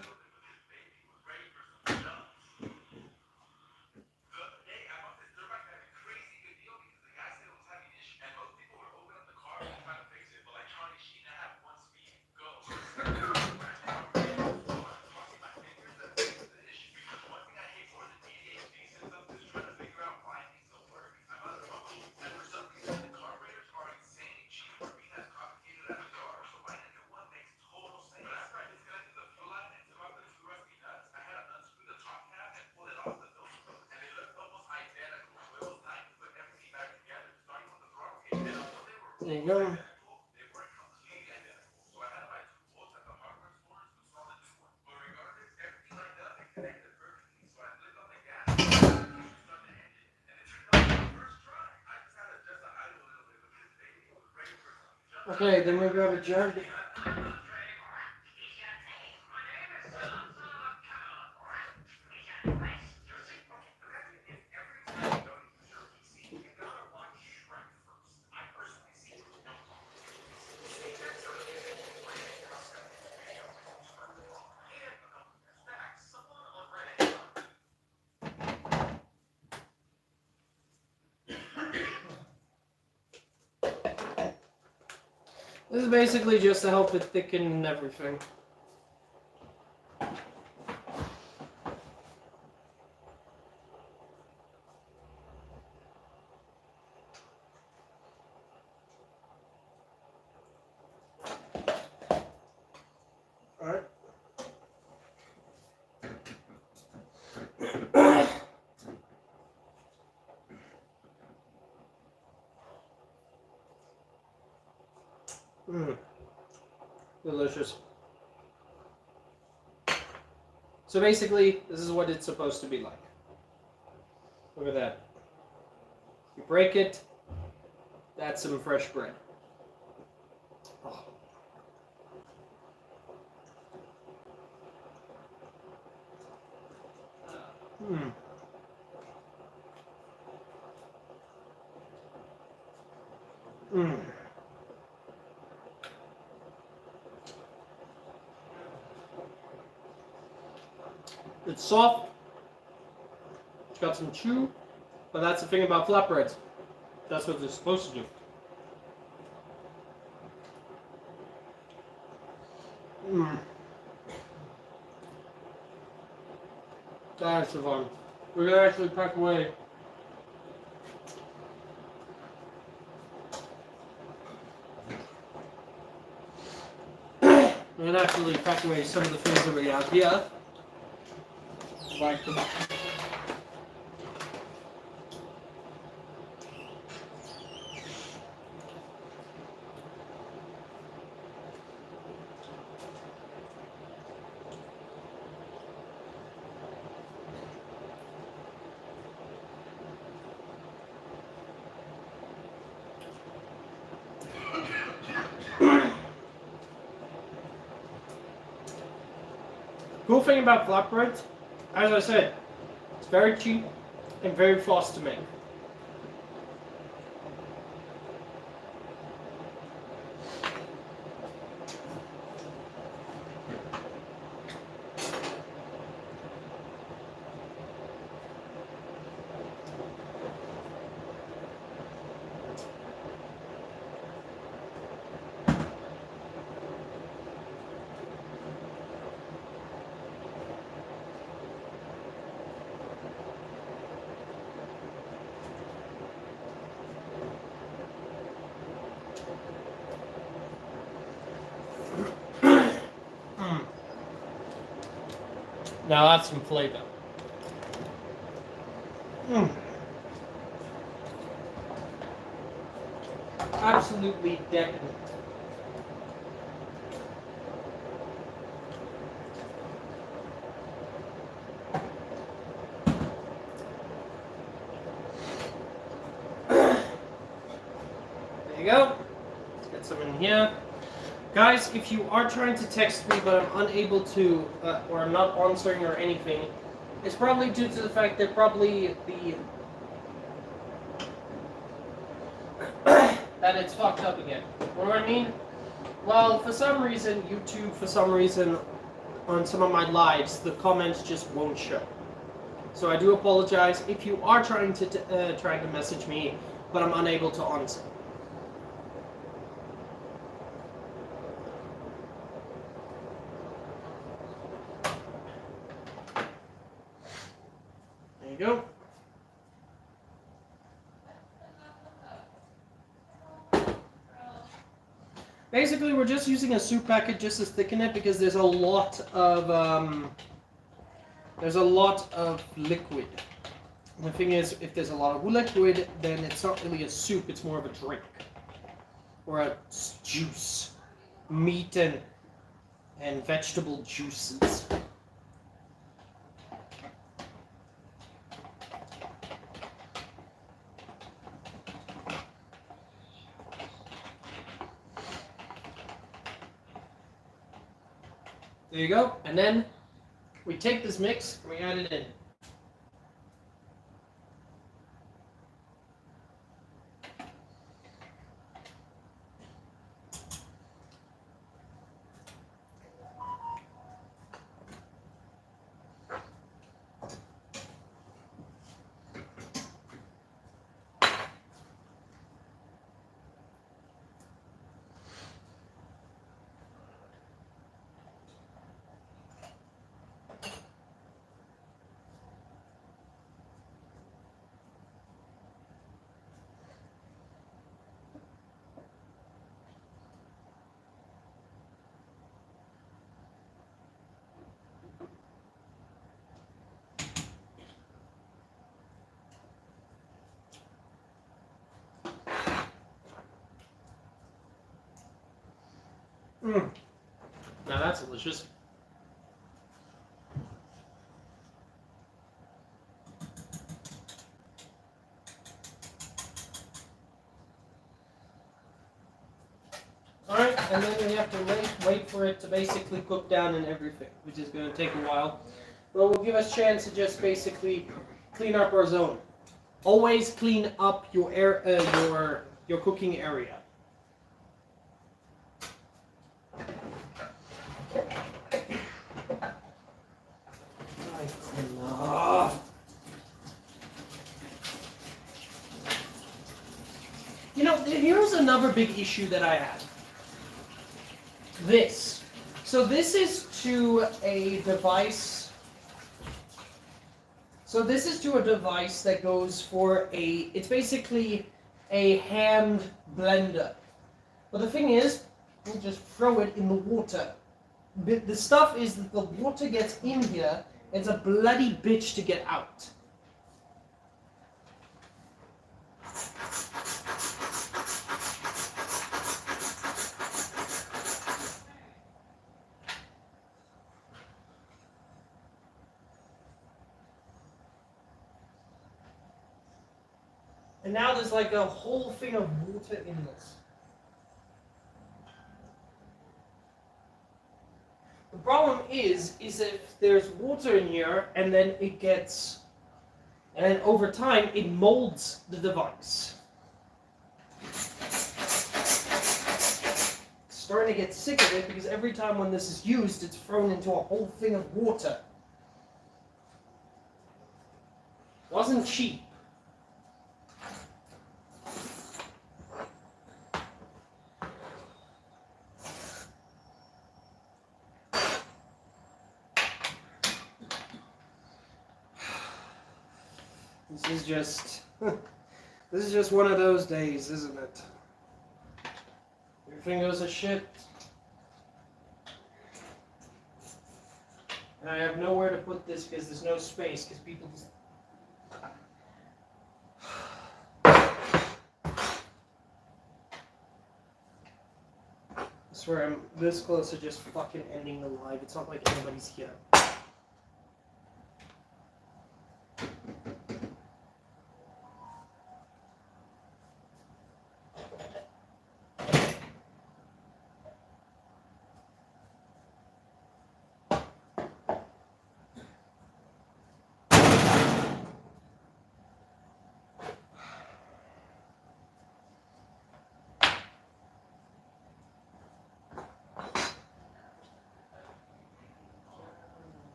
There you go. Okay, then we grab a jug. This is basically just to help it thicken everything. Alright. Delicious. So basically, this is what it's supposed to be like. Look at that. You break it, that's some fresh bread. Oh. Mm. Mm. It's soft. It's got some chew, but that's the thing about flatbreads. That's what they're supposed to do. Mm. That's the fun. We're gonna actually pack away. We're gonna actually pack away some of the things that we have here. Like the cool thing about flatbreads, as I said, it's very cheap and very fast to make. Now that's some flavor. Absolutely decadent. There you go. Let's get some in here. Guys, if you are trying to text me but I'm unable to, or I'm not answering or anything, it's probably due to the fact that probably that it's fucked up again. What do I mean? Well, for some reason, YouTube, for some reason, on some of my lives, the comments just won't show. So I do apologize if you are trying to message me, but I'm unable to answer. There you go. Basically, we're just using a soup packet just to thicken it because there's a lot of liquid. The thing is, if there's a lot of liquid, then it's not really a soup; it's more of a drink or a juice, meat and vegetable juices. There you go. And then we take this mix and we add it in. Now that's delicious. Alright, and then we have to wait for it to basically cook down and everything, which is going to take a while. But will give us a chance to just basically clean up our zone. Always clean up your your cooking area. You know, here's another big issue that I have. This. So this is to a device So this is to a device that goes for it's basically a hand blender. But the thing is, we'll just throw it in the water. But the stuff is that the water gets in here, it's a bloody bitch to get out. And now there's like a whole thing of water in this. The problem is if there's water in here and then it gets, and then over time it molds the device. Starting to get sick of it because every time when this is used, it's thrown into a whole thing of water. Wasn't cheap. This is just one of those days, isn't it? Everything goes to shit. And I have nowhere to put this because there's no space because people just... I swear I'm this close to just fucking ending the live. It's not like anybody's here.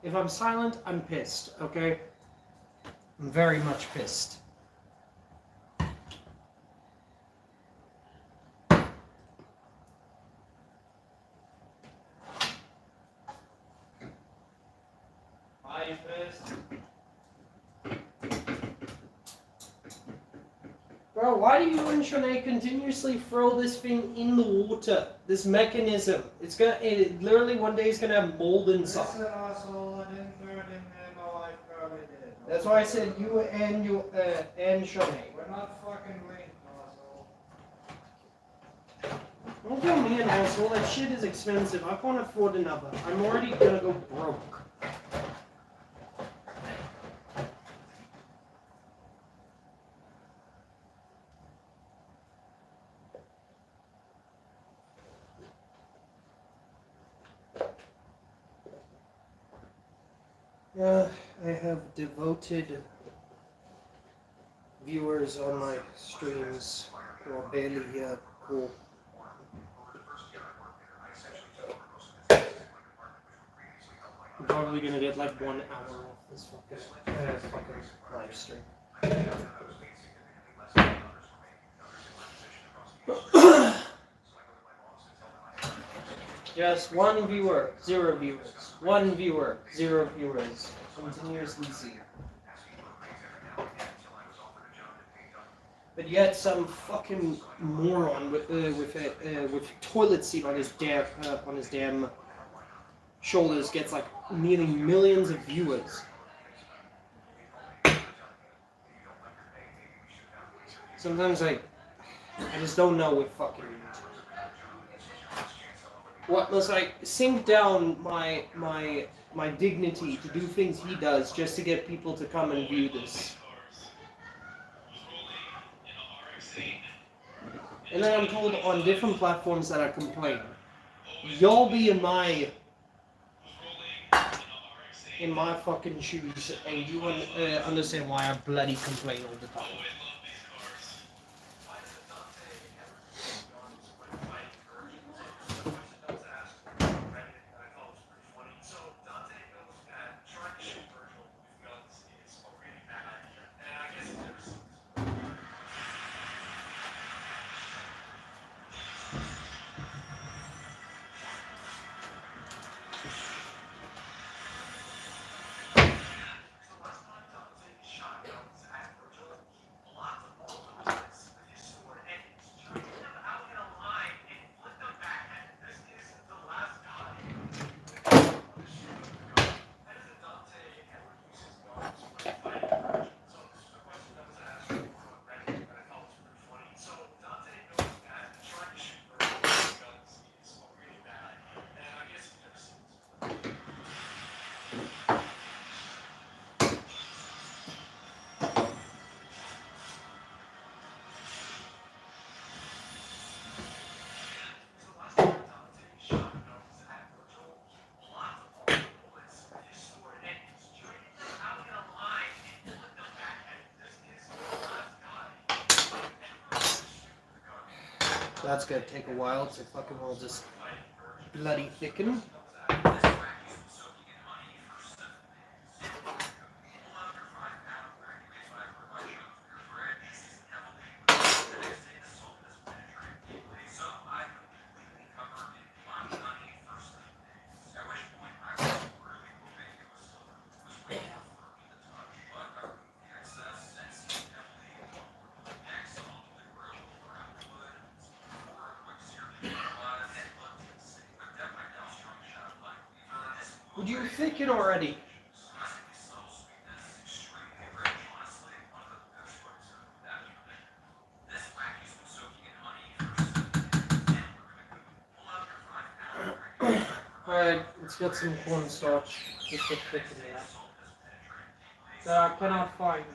If I'm silent, I'm pissed, okay? I'm very much pissed. Are you pissed? Bro, why do you and Shanae continuously throw this thing in the water? This mechanism. It literally one day is gonna have mold inside. Listen, asshole, I didn't throw it in there, my wife probably did. That's why I said you and Shanae. We're not fucking linked, asshole. Don't tell me an asshole, that shit is expensive. I can't afford another. I'm already gonna go broke. I have devoted viewers on my streams who are barely cool. I'm probably gonna get like 1 hour off this fucking live stream. Just 1 viewer, 0 viewers. 1 viewer, 0 viewers. Continuously 0. But yet some fucking moron with toilet seat on his damn shoulders gets like nearly millions of viewers. Sometimes I I just don't know if fucking what must I sink down my dignity to do things he does just to get people to come and view this. And then I'm told on different platforms that I complain. Y'all be in my fucking shoes, and you understand why I bloody complain all the time. That's gonna take a while to fucking all just bloody thicken. Would you thicken already? Alright, let's get some cornstarch. Just to thicken it up. That I cannot find.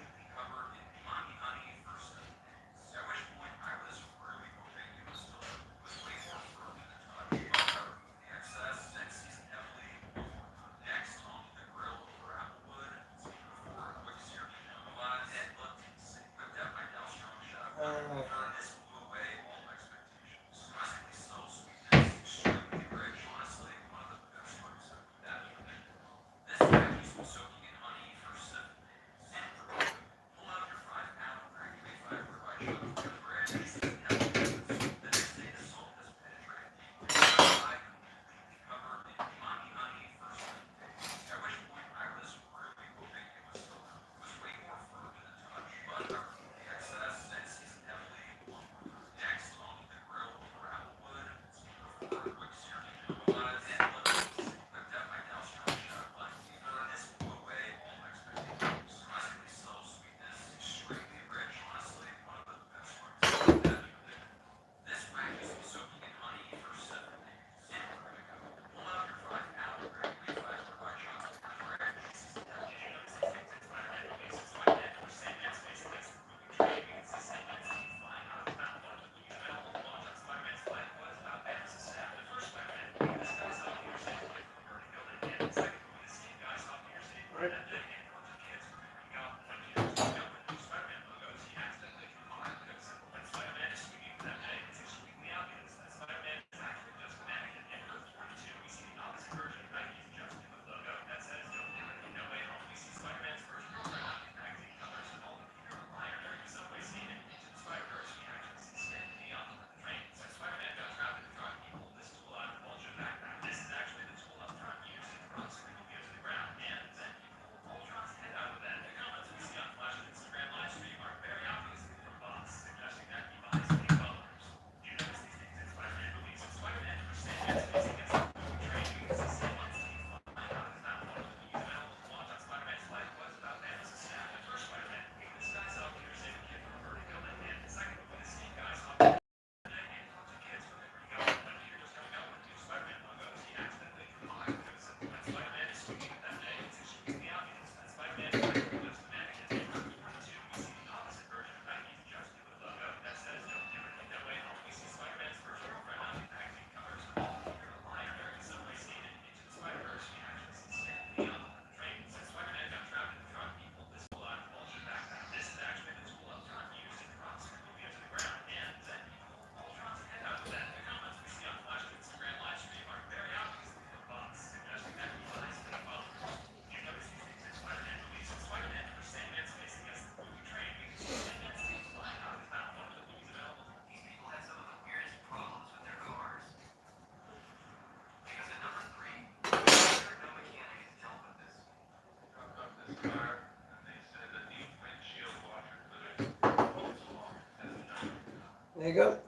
There you go.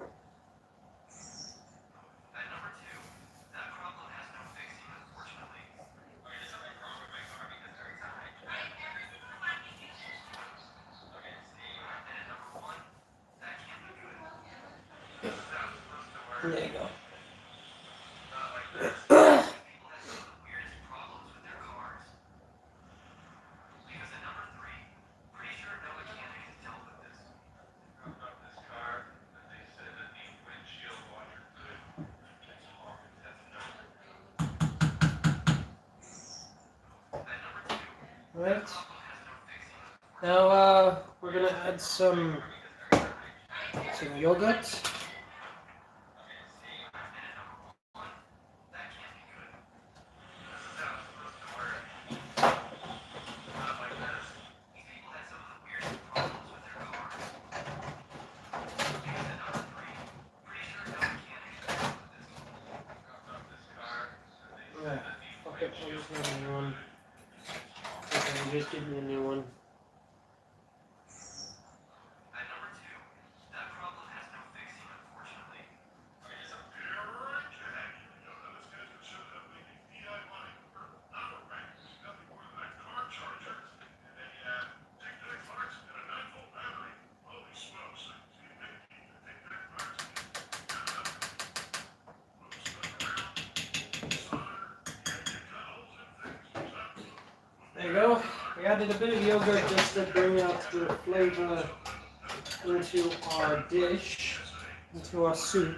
There you go. Right. Now we're gonna add some yogurt. Yeah. Fuck it, I'll just have a new one. Okay, just give me a new one. There you go. We added a bit of yogurt just to bring out the flavor into our dish, into our soup.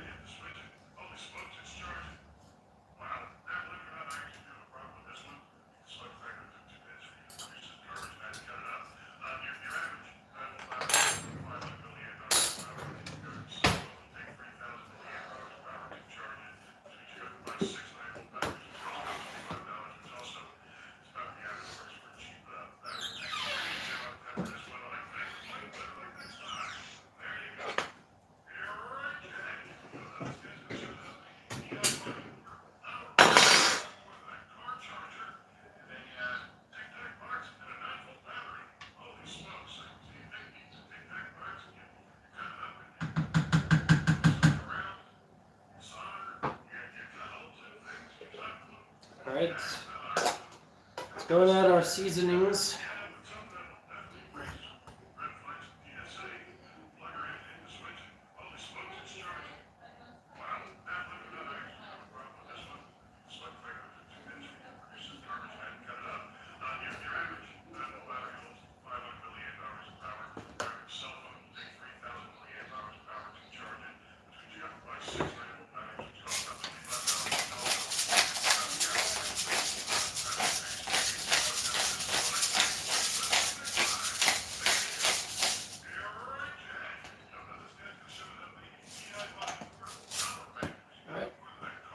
Alright, let's go and add our seasonings.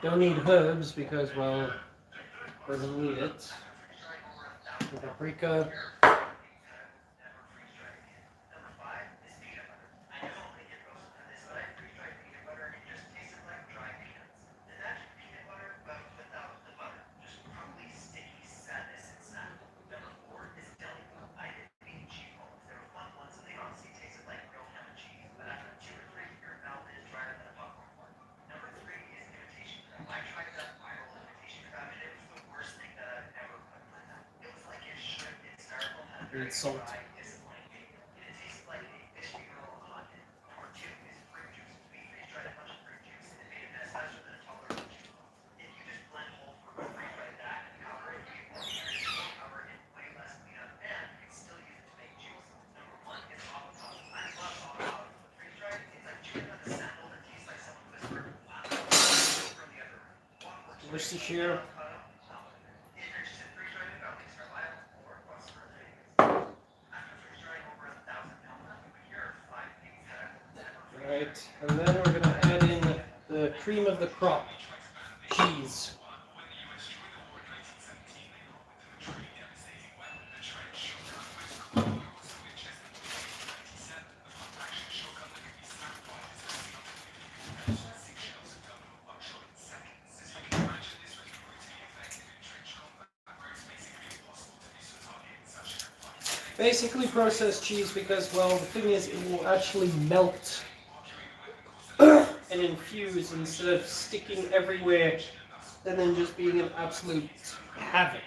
Don't need herbs because, well, doesn't need it. Paprika. And salt. Worcestershire. Right, and then we're going to add in the cream of the crop, cheese. Basically processed cheese because, well, the thing is it will actually melt and infuse instead of sticking everywhere and then just being an absolute havoc.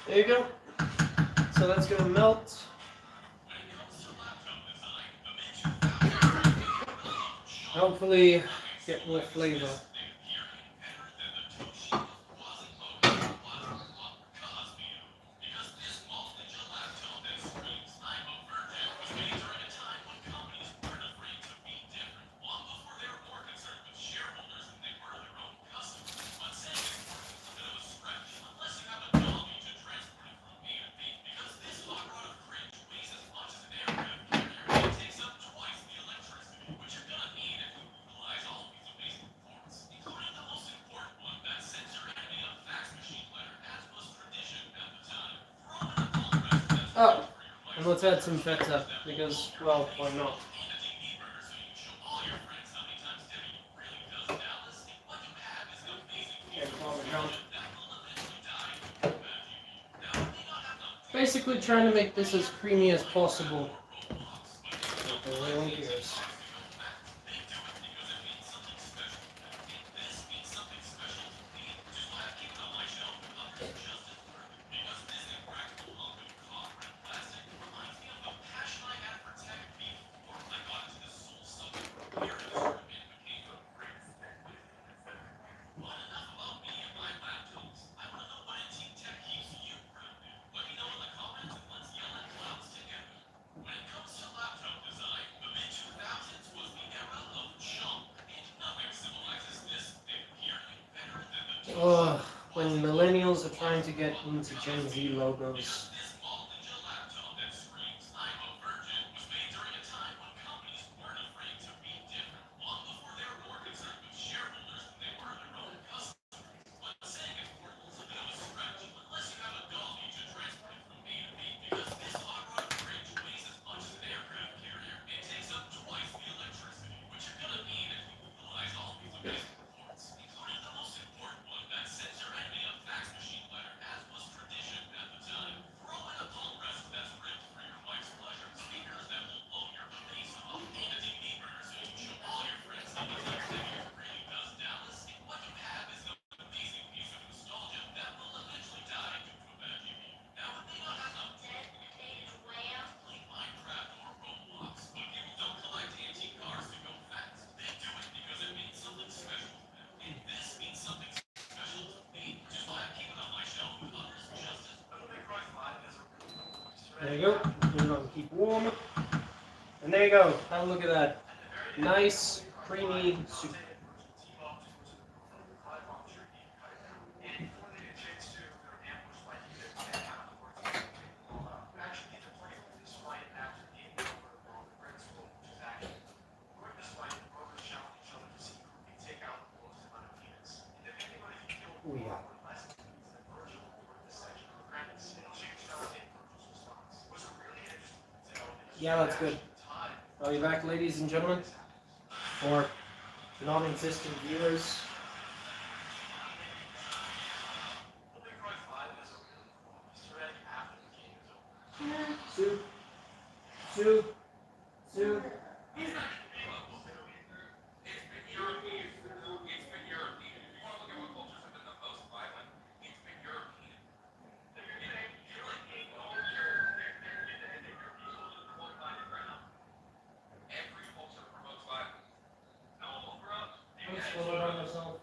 There you go. So that's gonna melt. Hopefully get more flavor. Oh, and let's add some feta because, well, why not? And Parmesan. Basically trying to make this as creamy as possible. Ugh, when millennials are trying to get into Gen Z logos. There you go. Put it on keep warm. And there you go. Have a look at that. Nice, creamy soup. Oh, yeah. Yeah, that's good. Are you back, ladies and gentlemen? Or non-existent viewers? Soup. Soup. Don't spill it on yourself.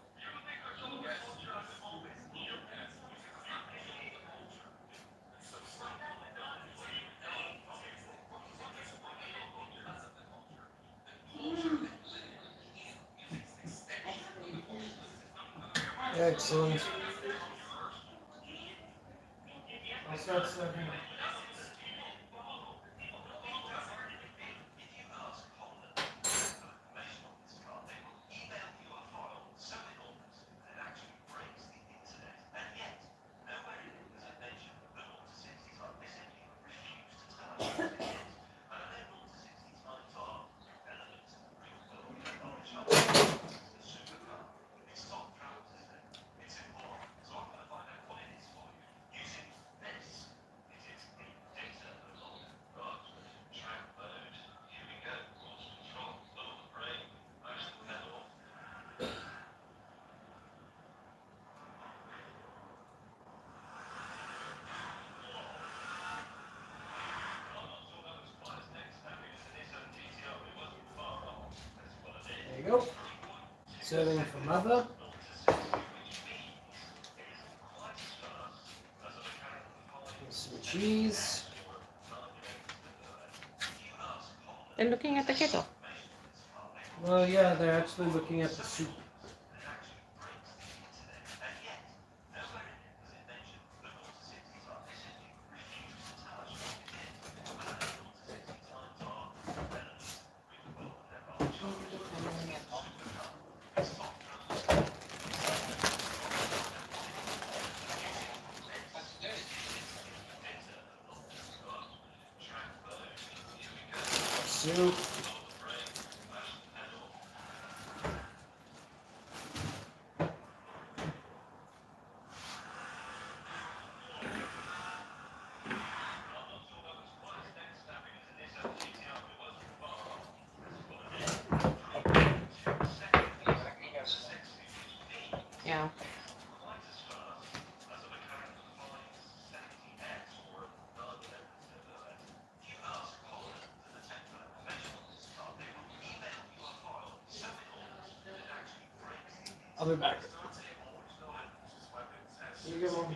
Excellent. I'll start serving. There you go. Serving for mother. Some cheese. They're looking at the kettle. Well, yeah, they're actually looking at the soup. Soup. Yeah. I'll be back. You go, Mom.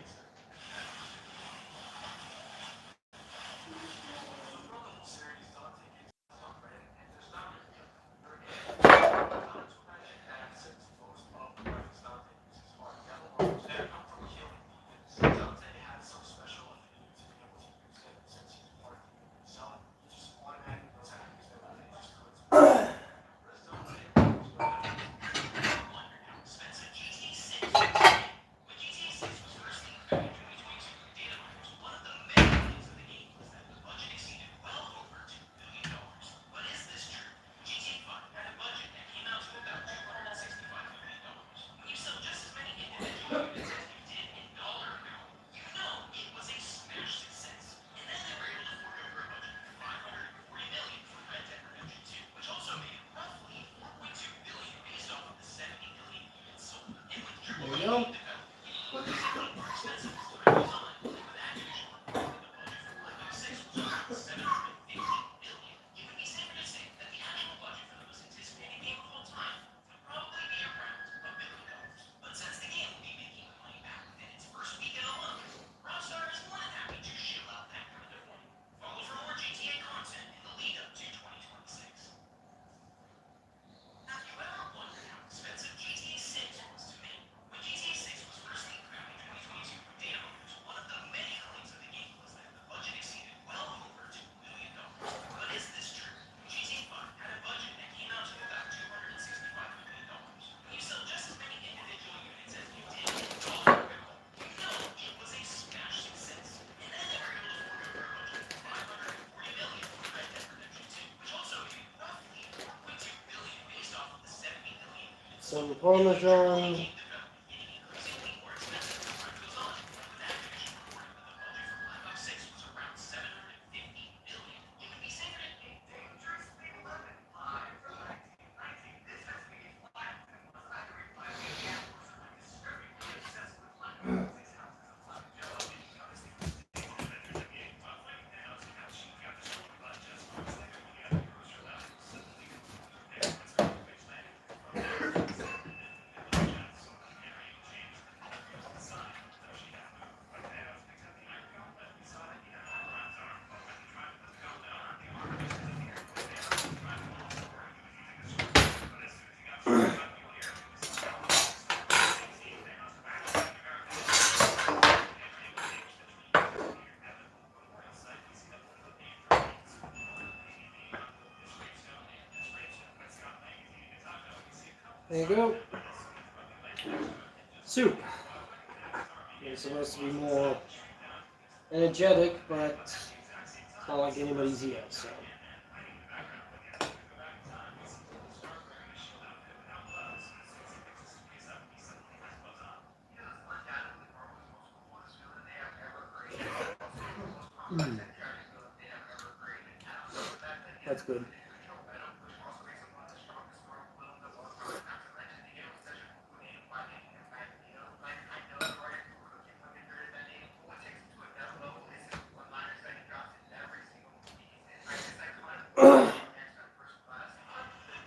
There you go. Some Parmesan. There you go. Soup. It's supposed to be more energetic, but it's not like anybody's here, so. Mm. That's good.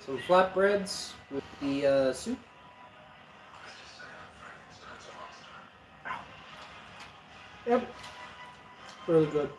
Some flatbreads with the soup. Yep, really good.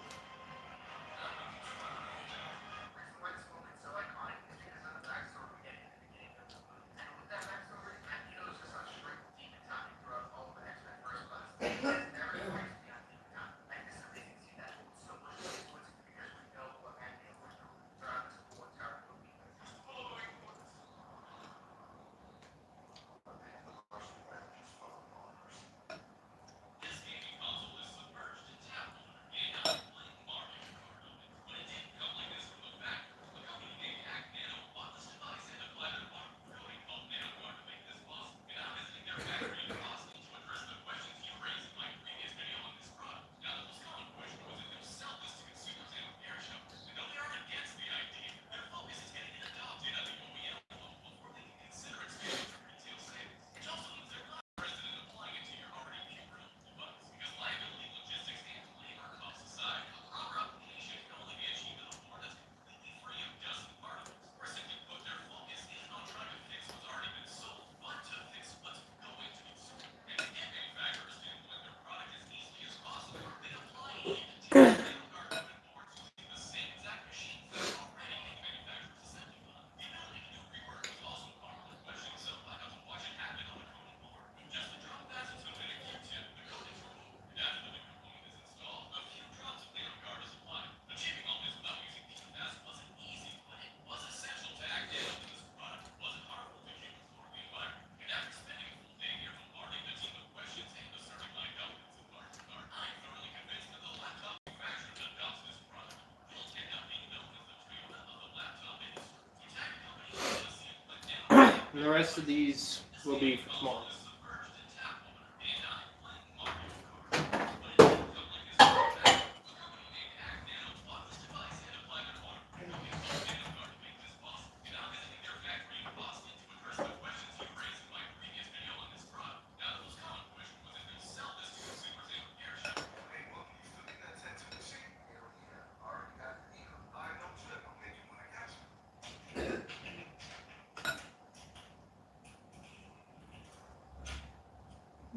And the rest of these will be for tomorrow.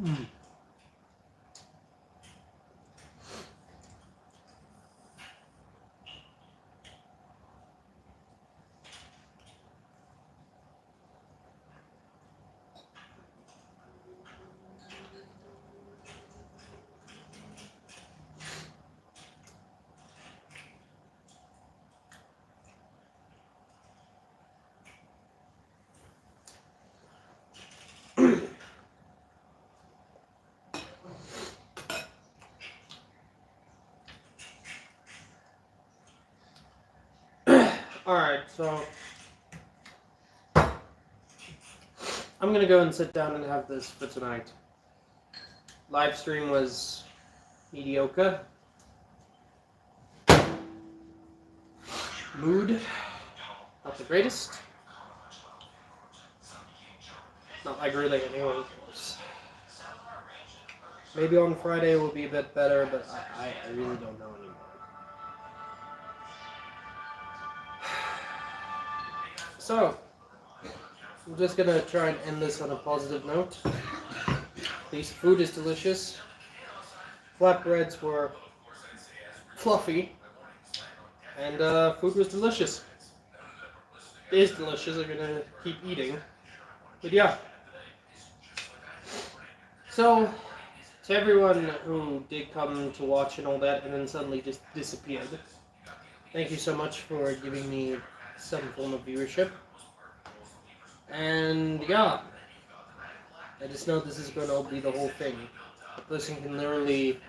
Mm. Alright, so I'm gonna go and sit down and have this for tonight. Live stream was mediocre. Mood, not the greatest. Not like really anyone cares. Maybe on Friday will be a bit better, but I really don't know anymore. So, I'm just gonna try and end this on a positive note. At least food is delicious. Flatbreads were fluffy. And food was delicious. It is delicious, I'm gonna keep eating. But yeah. So, to everyone who did come to watch and all that and then suddenly just disappeared, thank you so much for giving me some form of viewership. And yeah, I just know this is going to be the whole thing. A person can literally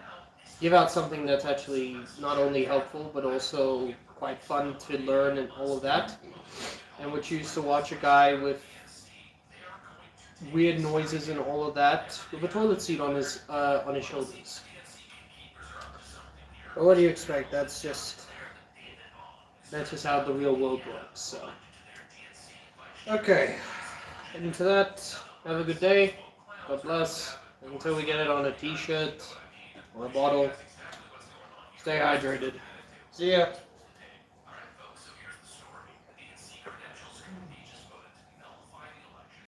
give out something that's actually not only helpful but also quite fun to learn and all of that. And we choose to watch a guy with weird noises and all of that with a toilet seat on his shoulders. But what do you expect? That's just how the real world works. So okay, into that. Have a good day. God bless. Until we get it on a T-shirt or a bottle. Stay hydrated. See ya.